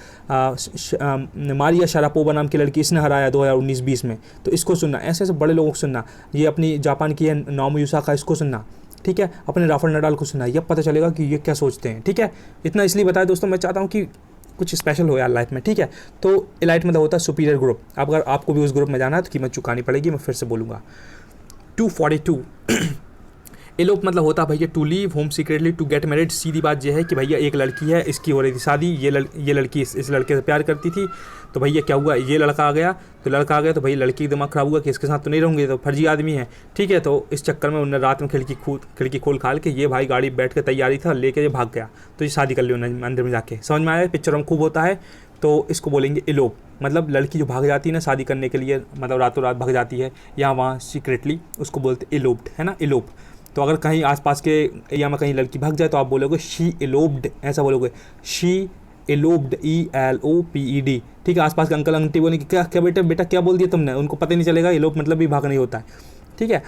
मारिया शारापोवा नाम की लड़की, इसने हराया 2019-20 में, तो इसको सुनना। ऐसे ऐसे बड़े लोगों को सुनना। ये अपनी जापान की है नाओमी ओसाका, इसको सुनना, ठीक है। अपने राफेल नडाल को सुनना, यह पता चलेगा कि ये क्या सोचते हैं, ठीक है। इतना इसलिए बताया दोस्तों, मैं चाहता हूँ कि कुछ स्पेशल हो यार लाइफ में, ठीक है। तो एलाइट मतलब होता है सुपीरियर ग्रुप। अगर आपको भी उस ग्रुप में जाना है तो कीमत चुकानी पड़ेगी, मैं फिर से बोलूँगा। 242 एलोप मतलब होता है भैया to leave home secretly to get married. सीधी बात यह है कि भैया एक लड़की है, इसकी हो रही थी शादी, ये लड़की इस लड़के से प्यार करती थी, तो भैया क्या हुआ, ये लड़का आ गया, तो भैया लड़की का दिमाग ख़राब हुआ कि इसके साथ तो नहीं रहूँगे, तो फर्जी आदमी है, ठीक है। तो इस चक्कर में उन्होंने रात में खिड़की खोल खाल के ये भाई गाड़ी बैठ के तैयारी था लेके ये भाग गया, तो ये शादी कर ली उन्होंने मंदिर में जाके। समझ में आया, पिक्चरों में खूब होता है। तो इसको बोलेंगे एलोप, मतलब लड़की जो भाग जाती है ना शादी करने के लिए, मतलब रातों रात भाग जाती है यहाँ वहाँ सीक्रेटली, उसको बोलते एलोप्ड, है ना, एलोप। तो अगर कहीं आसपास के एरिया में कहीं लड़की भाग जाए तो आप बोलोगे शी एलोप्ड, ऐसा बोलोगे, शी एलोप्ड, ELOPED, ठीक है। आसपास के अंकल आंटी बोलेंगे क्या क्या बेटा क्या बोल दिया तुमने, उनको पता ही नहीं चलेगा एलोप मतलब भी भागना ही होता है, ठीक है।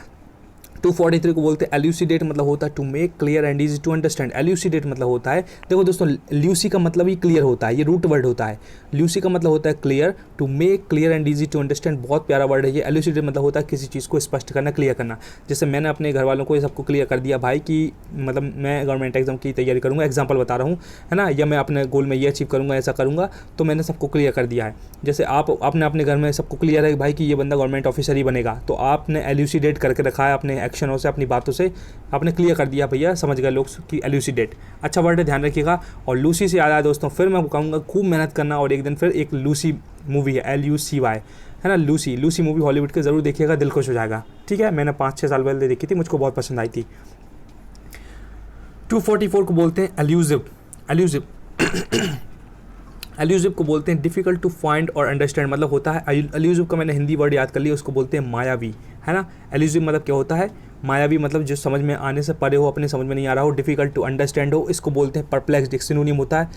243 को बोलते हैं एल्यूसिडेट, मतलब होता है to make clear and easy to understand. Elucidate मतलब होता है, देखो दोस्तों, ल्यूसी का मतलब ही क्लियर होता है, ये रूट वर्ड होता है। ल्यूसी का मतलब होता है clear, to make clear and easy to understand, बहुत प्यारा वर्ड है ये। एल्यूसिडेट मतलब होता है किसी चीज़ को स्पष्ट करना, क्लियर करना। जैसे मैंने अपने घर वालों को ये सबको क्लियर कर दिया भाई कि मतलब मैं गवर्नमेंट एग्जाम की तैयारी करूँगा, एग्जाम्पल बता रहा हूँ, है ना, या मैं अपने गोल में ये अचीव करूँगा, ऐसा करूँगा, तो मैंने सबको क्लियर कर दिया है। जैसे आपने अपने घर में सबको क्लियर है भाई कि ये बंदा गवर्नमेंट ऑफिसर ही बनेगा, तो आपने एल्यूसिडेट करके रखा है अपने एक्शनों से, अपनी बातों से आपने क्लियर कर दिया भैया, समझ गए लोग कि एल्यूसिडेट अच्छा वर्ड है, ध्यान रखिएगा। और लूसी से याद आया दोस्तों, फिर मैं कहूँगा खूब मेहनत करना, और एक दिन फिर एक लूसी मूवी है LUCY, है ना, लूसी मूवी हॉलीवुड के ज़रूर देखिएगा, दिल खुश हो जाएगा, ठीक है। मैंने 5-6 साल पहले देखी थी, मुझको बहुत पसंद आई थी। 244 को बोलते हैं एल्यूजिव एल्यूजिव को बोलते हैं डिफ़िकल्ट टू फाइंड और अंडरस्टैंड, मतलब होता है एल्यूजिव का मैंने हिंदी वर्ड याद कर लिया, उसको बोलते हैं मायावी, है ना। एल्यूजिव मतलब क्या होता है, मायावी, मतलब जो समझ में आने से परे हो, अपने समझ में नहीं आ रहा हो, डिफ़िकल्ट टू अंडरस्टैंड हो, इसको बोलते हैं परप्लेक्स्ड। एक सिनोनिम होता है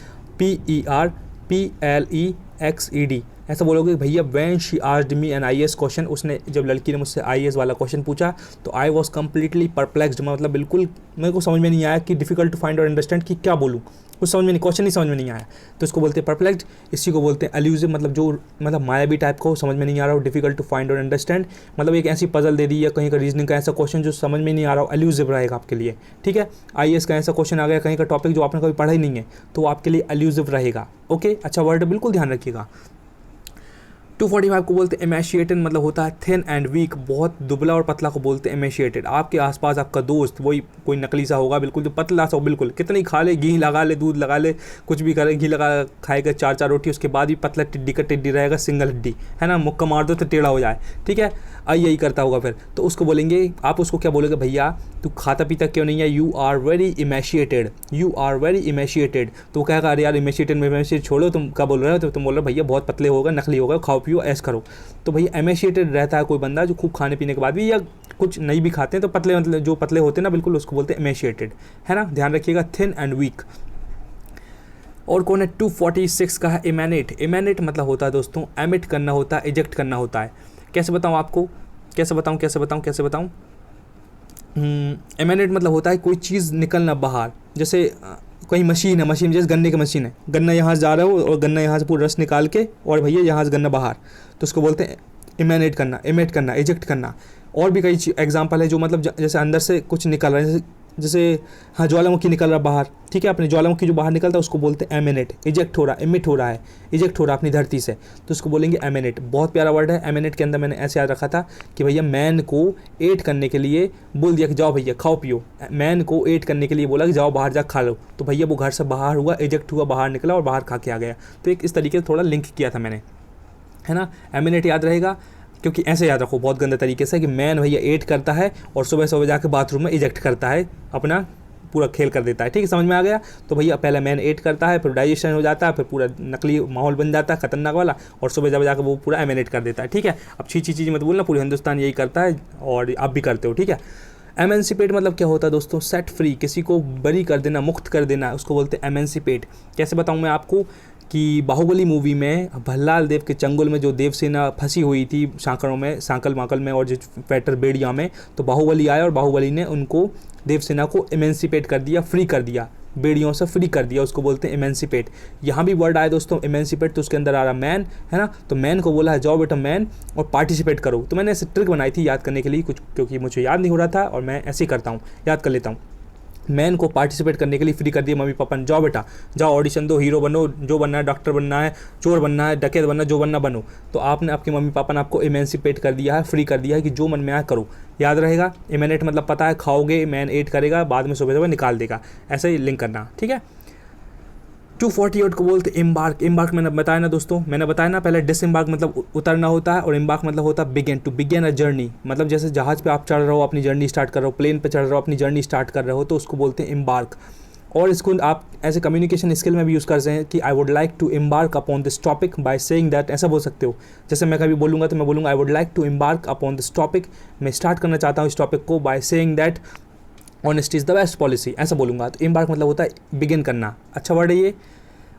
PERPLEXED। ऐसा बोलोगे भैया when she asked me an IAS question, उसने जब लड़की ने मुझसे IAS वाला क्वेश्चन पूछा तो आई वॉज कम्प्लीटली परप्लेक्स्ड, मतलब बिल्कुल मेरे को समझ में नहीं आया कि डिफ़िकल्ट टू फाइंड और अंडरस्टैंड कि क्या बोलूँ, कुछ समझ में नहीं, क्वेश्चन ही समझ में नहीं आया, तो इसको बोलते हैं परप्लेक्स्ड। इसी को बोलते हैं एल्यूजिव, मतलब जो मतलब मायावी टाइप का हो, समझ में नहीं आ रहा हो, डिफ़िकल्ट टू फाइंड और अंडरस्टैंड, मतलब एक ऐसी पजल दे दी या कहीं का रीजनिंग का ऐसा क्वेश्चन जो समझ में नहीं आ रहा हो, एल्यूजिव रहेगा आपके लिए, ठीक है। IAS का ऐसा क्वेश्चन आ गया, कहीं का टॉपिक जो आपने कभी पढ़ा ही नहीं है, तो वो आपके लिए एल्यूजिव रहेगा, ओके। अच्छा वर्ड बिल्कुल ध्यान रखिएगा। 245 को बोलते हैं एमेशिएटेड, मतलब होता है थिन एंड वीक, बहुत दुबला और पतला को बोलते हैं एमेशिएटेड। आपके आसपास आपका दोस्त वही कोई नकली सा होगा, बिल्कुल जो पतला सा हो, बिल्कुल कितनी खा ले, घी लगा ले, दूध लगा ले, कुछ भी करे, घी लगा खाएगा 4-4 रोटी, उसके बाद भी पतला टिड्डी का टिड्डी रहेगा, सिंगल हड्डी, है ना, मुक्का मार दो तो टेढ़ा हो जाए, ठीक है, यही करता होगा फिर, तो उसको बोलेंगे, आप उसको क्या बोलोगे, भैया तू खाता पीता क्यों नहीं है, यू आर वेरी इमेशिएटेड, तो वो कहेगा अरे यार इमेशिएटेड में छोड़ो, तुम क्या बोल रहे हो, तो तुम बोल रहे हो भैया बहुत पतले होगा, नकली होगा, खाओ पियो ऐश करो। तो भैया एमेशिएटेड रहता है कोई बंदा जो खूब खाने पीने के बाद भी या कुछ नहीं भी खाते हैं, तो पतले, मतलब जो पतले होते हैं ना बिल्कुल, उसको बोलते हैं एमेशिएटेड, है ना, ध्यान रखिएगा, थिन एंड वीक। और कौन है 246 का है एमेनेट मतलब होता है दोस्तों एमिट करना होता है, इजेक्ट करना होता है। कैसे बताऊँ आपको, कैसे बताऊँ एमेनेट मतलब होता है कोई चीज़ निकलना बाहर, जैसे कोई मशीन है, जैसे गन्ने की मशीन है, गन्ना यहाँ से जा रहा हो और गन्ना यहाँ से पूरा रस निकाल के और भैया यहाँ से गन्ना बाहर, तो उसको बोलते हैं एमेनेट करना, इजेक्ट करना। और भी कई एग्जांपल है जो मतलब जैसे अंदर से कुछ निकल रहा है, जैसे हाँ ज्वालामुखी निकल रहा बाहर, ठीक है, अपने ज्वालामुखी जो बाहर निकलता है उसको बोलते हैं एमेनेट, इजेक्ट हो रहा है अपनी धरती से, तो उसको बोलेंगे एमेनेट। बहुत प्यारा वर्ड है एमेनेट। के अंदर मैंने ऐसे याद रखा था कि भैया मैन को एट करने के लिए बोल दिया कि जाओ भैया खाओ पियो, मैन को एट करने के लिए बोला कि जाओ बाहर जा खा लो, तो भैया वो घर से बाहर हुआ, इजेक्ट हुआ, बाहर निकला और बाहर खा के आ गया। तो एक इस तरीके से थोड़ा लिंक किया था मैंने, है ना। एमिनेट याद रहेगा, क्योंकि ऐसे याद रखो बहुत गंदे तरीके से कि मैन भैया एट करता है और सुबह सुबह जाके बाथरूम में इजेक्ट करता है अपना पूरा खेल कर देता है। ठीक है, समझ में आ गया। तो भैया पहले मैन एट करता है, फिर डाइजेशन हो जाता है, फिर पूरा नकली माहौल बन जाता है खतरनाक वाला, और सुबह जब जाकर वो पूरा एमिनेट कर देता है। ठीक है, अब छीछी चीज़ मत बोलना, पूरे हिंदुस्तान यही करता है और आप भी करते हो। ठीक है, एमेंसिपेट मतलब क्या होता है दोस्तों? सेट फ्री, किसी को बरी कर देना, मुक्त कर देना, उसको बोलते हैं एमेंसिपेट। कैसे बताऊं मैं आपको कि बाहुबली मूवी में भल्लाल देव के चंगुल में जो देवसेना फंसी हुई थी सांकड़ों में, सांकल माकल में और जिस पैटर बेड़िया में, तो बाहुबली आया और बाहुबली ने उनको देवसेना को एमेंसिपेट कर दिया, फ्री कर दिया, बेड़ियों से फ्री कर दिया, उसको बोलते हैं एमेंसिपेट। यहाँ भी वर्ड आया दोस्तों एमेंसिपेट, तो उसके अंदर आ रहा मैन, है ना। तो मैन को बोला है जाओ बेटा मैन और पार्टिसिपेट करो। तो मैंने ऐसे ट्रिक बनाई थी याद करने के लिए कुछ, क्योंकि मुझे याद नहीं हो रहा था और मैं ऐसे ही करता हूँ, याद कर लेता हूँ। मैन को पार्टिसिपेट करने के लिए फ्री कर दिया मम्मी पापा ने, जाओ बेटा जाओ ऑडिशन दो, हीरो बनो, जो बनना है, डॉक्टर बनना है, चोर बनना है, डकैत बनना, जो बनना बनो। तो आपने, आपके मम्मी पापा ने आपको एमेंसिपेट कर दिया है, फ्री कर दिया है कि जो मन में आए करो। याद रहेगा, एमेनेट मतलब पता है, खाओगे, मैन एट करेगा, बाद में सुबह सुबह निकाल देगा, ऐसे ही लिंक करना। ठीक है, 248 को बोलते एम्बार्क। एम्बार्क मैंने बताया ना दोस्तों, मैंने बताया ना पहले, डिसएम्बार्क मतलब उतरना होता है, और एम्बार्क मतलब होता है begin, to begin a journey. मतलब जैसे जहाज पे आप चढ़ रहे हो, अपनी जर्नी स्टार्ट कर रहे हो, प्लेन पे चढ़ रहे हो, अपनी जर्नी स्टार्ट कर रहे हो, तो उसको बोलते हैं एम्बार्क। और इसको आप ऐसे कम्युनिकेशन स्किल में भी यूज़ करते हैं कि I would like to embark upon this topic by saying that, ऐसा बोल सकते हो। जैसे मैं कभी बोलूँगा तो मैं बोलूँगा I would like to embark upon this topic, मैं स्टार्ट करना चाहता हूँ इस टॉपिक को, by saying that honesty is the best policy, ऐसा बोलूँगा। तो एम्बार्क मतलब होता है बिगिन करना, अच्छा वर्ड है ये।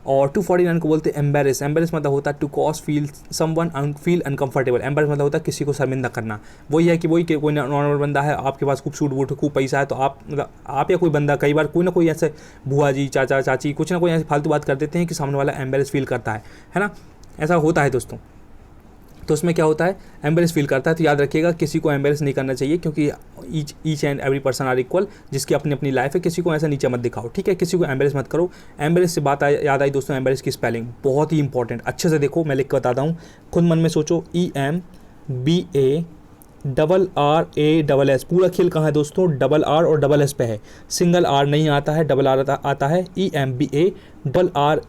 और 249 को बोलते हैं एम्बेरेस। एम्बेरेस मतलब होता है to cause feel someone feel uncomfortable. Embarrass मतलब होता है किसी को शर्मिंदा करना। वही है कि वही कि कोई नॉर्मल बंदा है, आपके पास खूब सूट बूट खूब पैसा है, तो आप मतलब आप या कोई बंदा कई बार कोई ना कोई ऐसे बुआ जी, चाचा चाची, कुछ ना कोई ऐसी फालतू बात कर देते हैं कि सामने वाला एम्बेरेस फील करता है ना, ऐसा होता है दोस्तों। तो उसमें क्या होता है, एम्बेरेस फील करता है। तो याद रखिएगा, किसी को एम्बेरेस नहीं करना चाहिए, क्योंकि each and every person are equal, जिसकी अपनी अपनी लाइफ है, किसी को ऐसा नीचे मत दिखाओ। ठीक है, किसी को एम्बेरेस मत करो। एम्बेरेस से बात याद आई दोस्तों, एम्बेरेस की स्पेलिंग बहुत ही इंपॉर्टेंट, अच्छे से देखो, मैं लिख के बताता हूँ, खुद मन में सोचो। EMBARRASS, पूरा खेल कहाँ है दोस्तों? डबल आर और डबल एस पे है, सिंगल आर नहीं आता है, डबल आर आता है। EMBARRASS, double R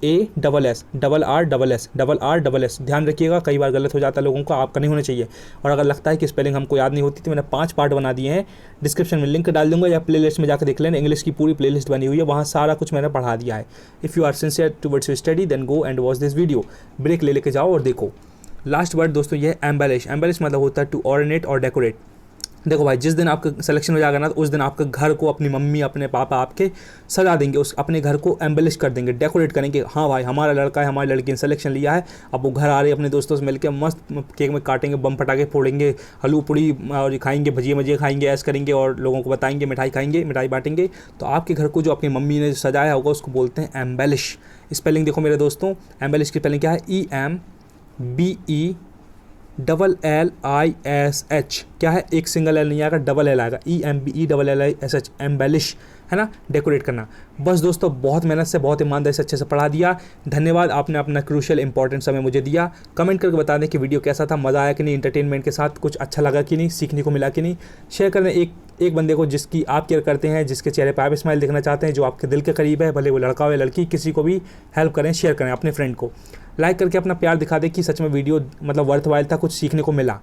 double S, double R double S. ध्यान रखिएगा, कई बार गलत हो जाता है लोगों का, आपका नहीं होना चाहिए। और अगर लगता है कि स्पेलिंग हमको याद नहीं होती, तो मैंने 5 पार्ट बना दिए हैं, डिस्क्रिप्शन में लिंक डाल दूंगा, या प्लेलिस्ट में जाकर देख लेना, इंग्लिश की पूरी प्लेलिस्ट बनी हुई है, वहाँ सारा कुछ मैंने पढ़ा दिया है। If you are sincere towards your study then go and watch this video. Break ले लेके जाओ और देखो। लास्ट वर्ड दोस्तों ये है एम्बेलिश। एम्बेलिश मतलब होता है टू ऑर्डिनेट और डेकोरेट। देखो भाई, जिस दिन आपका सिलेक्शन हो जाएगा ना, तो उस दिन आपके घर को अपनी मम्मी अपने पापा आपके सजा देंगे, उस अपने घर को एम्बेलिश कर देंगे, डेकोरेट करेंगे। हाँ भाई, हमारा लड़का है, हमारी लड़की ने सिलेक्शन लिया है, अब वो घर आ रही है अपने दोस्तों से मिलकर, मस्त केक में काटेंगे, बम पटाखे फोड़ेंगे, हलू पूड़ी और खाएंगे, भजिए मजिए खाएंगे, ऐस करेंगे और लोगों को बताएंगे, मिठाई खाएंगे, मिठाई बांटेंगे। तो आपके घर को जो आपकी मम्मी ने सजाया होगा उसको बोलते हैं एम्बेलिश। स्पेलिंग देखो मेरे दोस्तों, एम्बेलिश की स्पेलिंग क्या है? EMBELLISH। क्या है? एक सिंगल एल नहीं आएगा, डबल एल आएगा, EMBELLISH, एम्बेलिश, है ना, डेकोरेट करना। बस दोस्तों, बहुत मेहनत से, बहुत ईमानदारी से अच्छे से पढ़ा दिया। धन्यवाद, आपने अपना क्रूशियल इंपॉर्टेंट समय मुझे दिया। कमेंट करके बता दें कि वीडियो कैसा था, मज़ा आया कि नहीं, एंटरटेनमेंट के साथ कुछ अच्छा लगा कि नहीं, सीखने को मिला कि नहीं। शेयर करें एक बंदे को जिसकी आप केयर करते हैं, जिसके चेहरे पर आप स्माइल देखना चाहते हैं, जो आपके दिल के करीब है, भले वो लड़का हो या लड़की, किसी को भी हेल्प करें, शेयर करें अपने फ्रेंड को। लाइक करके अपना प्यार दिखा दें कि सच में वीडियो मतलब वर्थ वाइल था, कुछ सीखने को मिला।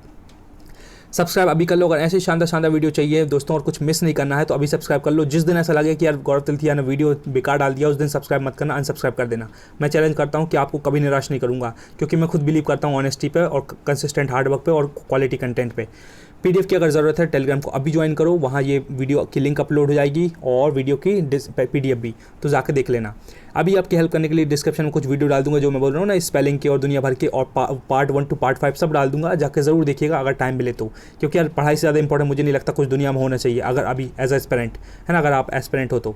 सब्सक्राइब अभी कर लो, अगर ऐसे शानदार वीडियो चाहिए दोस्तों और कुछ मिस नहीं करना है तो अभी सब्सक्राइब कर लो। जिस दिन ऐसा लगे कि यार गौरव तिलथिया ने वीडियो बेकार डाल दिया, उस दिन सब्सक्राइब मत करना, अनसब्सक्राइब कर देना। मैं चैलेंज करता हूँ कि आपको कभी निराश नहीं करूँगा, क्योंकि मैं खुद बिलीव करता हूँ ऑनेस्टी पे और कंसिस्टेंट हार्डवर्क पे और क्वालिटी कंटेंट पे। PDF की अगर ज़रूरत है, टेलीग्राम को अभी ज्वाइन करो, वहाँ ये वीडियो की लिंक अपलोड हो जाएगी और वीडियो की PDF भी, तो जाकर देख लेना। अभी आपकी हेल्प करने के लिए डिस्क्रिप्शन में कुछ वीडियो डाल दूंगा, जो मैं बोल रहा हूँ ना, स्पेलिंग के और दुनिया भर के, और पार्ट 1 to पार्ट 5 सब डाल दूंगा, जाकर ज़रूर देखिएगा अगर टाइम मिले तो। क्योंकि यार पढ़ाई से ज़्यादा इंपॉर्टेंट मुझे नहीं लगता कुछ दुनिया में होना चाहिए, अगर अभी एज एस्पिरेंट, है ना, अगर आप एस्पिरेंट हो तो।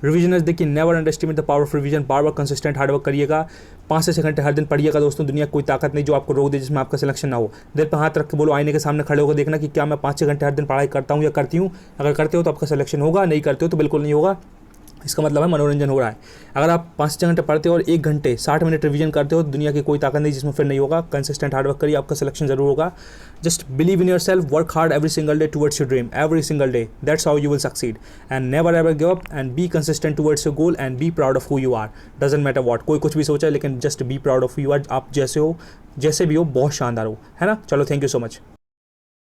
रिविजनर्स देखिए, never underestimate the power of revision. Bar bar consistent hard work करिएगा, 5 से 6 घंटे हर दिन पढ़िएगा दोस्तों। दुनिया कोई ताकत नहीं जो आपको रोक दे जिसमें आपका सिलेक्शन ना हो। दिल पर हाथ रख के बोलो, आईने के सामने खड़े होकर देखना कि क्या मैं 5-6 घंटे हर दिन पढ़ाई करता हूँ या करती हूँ। अगर करते हो तो आपका सिलेक्शन होगा, नहीं करते हो तो बिल्कुल नहीं होगा। इसका मतलब है मनोरंजन हो रहा है। अगर आप 5-6 घंटे पढ़ते हो और 1 घंटे 60 मिनट रिवीजन करते हो, तो दुनिया की कोई ताकत नहीं जिसमें फिर नहीं होगा। कंसिस्टेंट हार्डवर्क करिए, आपका सिलेक्शन जरूर होगा। Just believe in yourself, work hard every single day towards your dream, every single day, that's how you will succeed. And never ever give up and be consistent towards your goal and be proud of who you are. Doesn't matter what, कोई कुछ भी सोचा है, लेकिन just be proud of you are. आप जैसे हो, जैसे भी हो, बहुत शानदार हो, है ना। चलो, थैंक यू सो मच।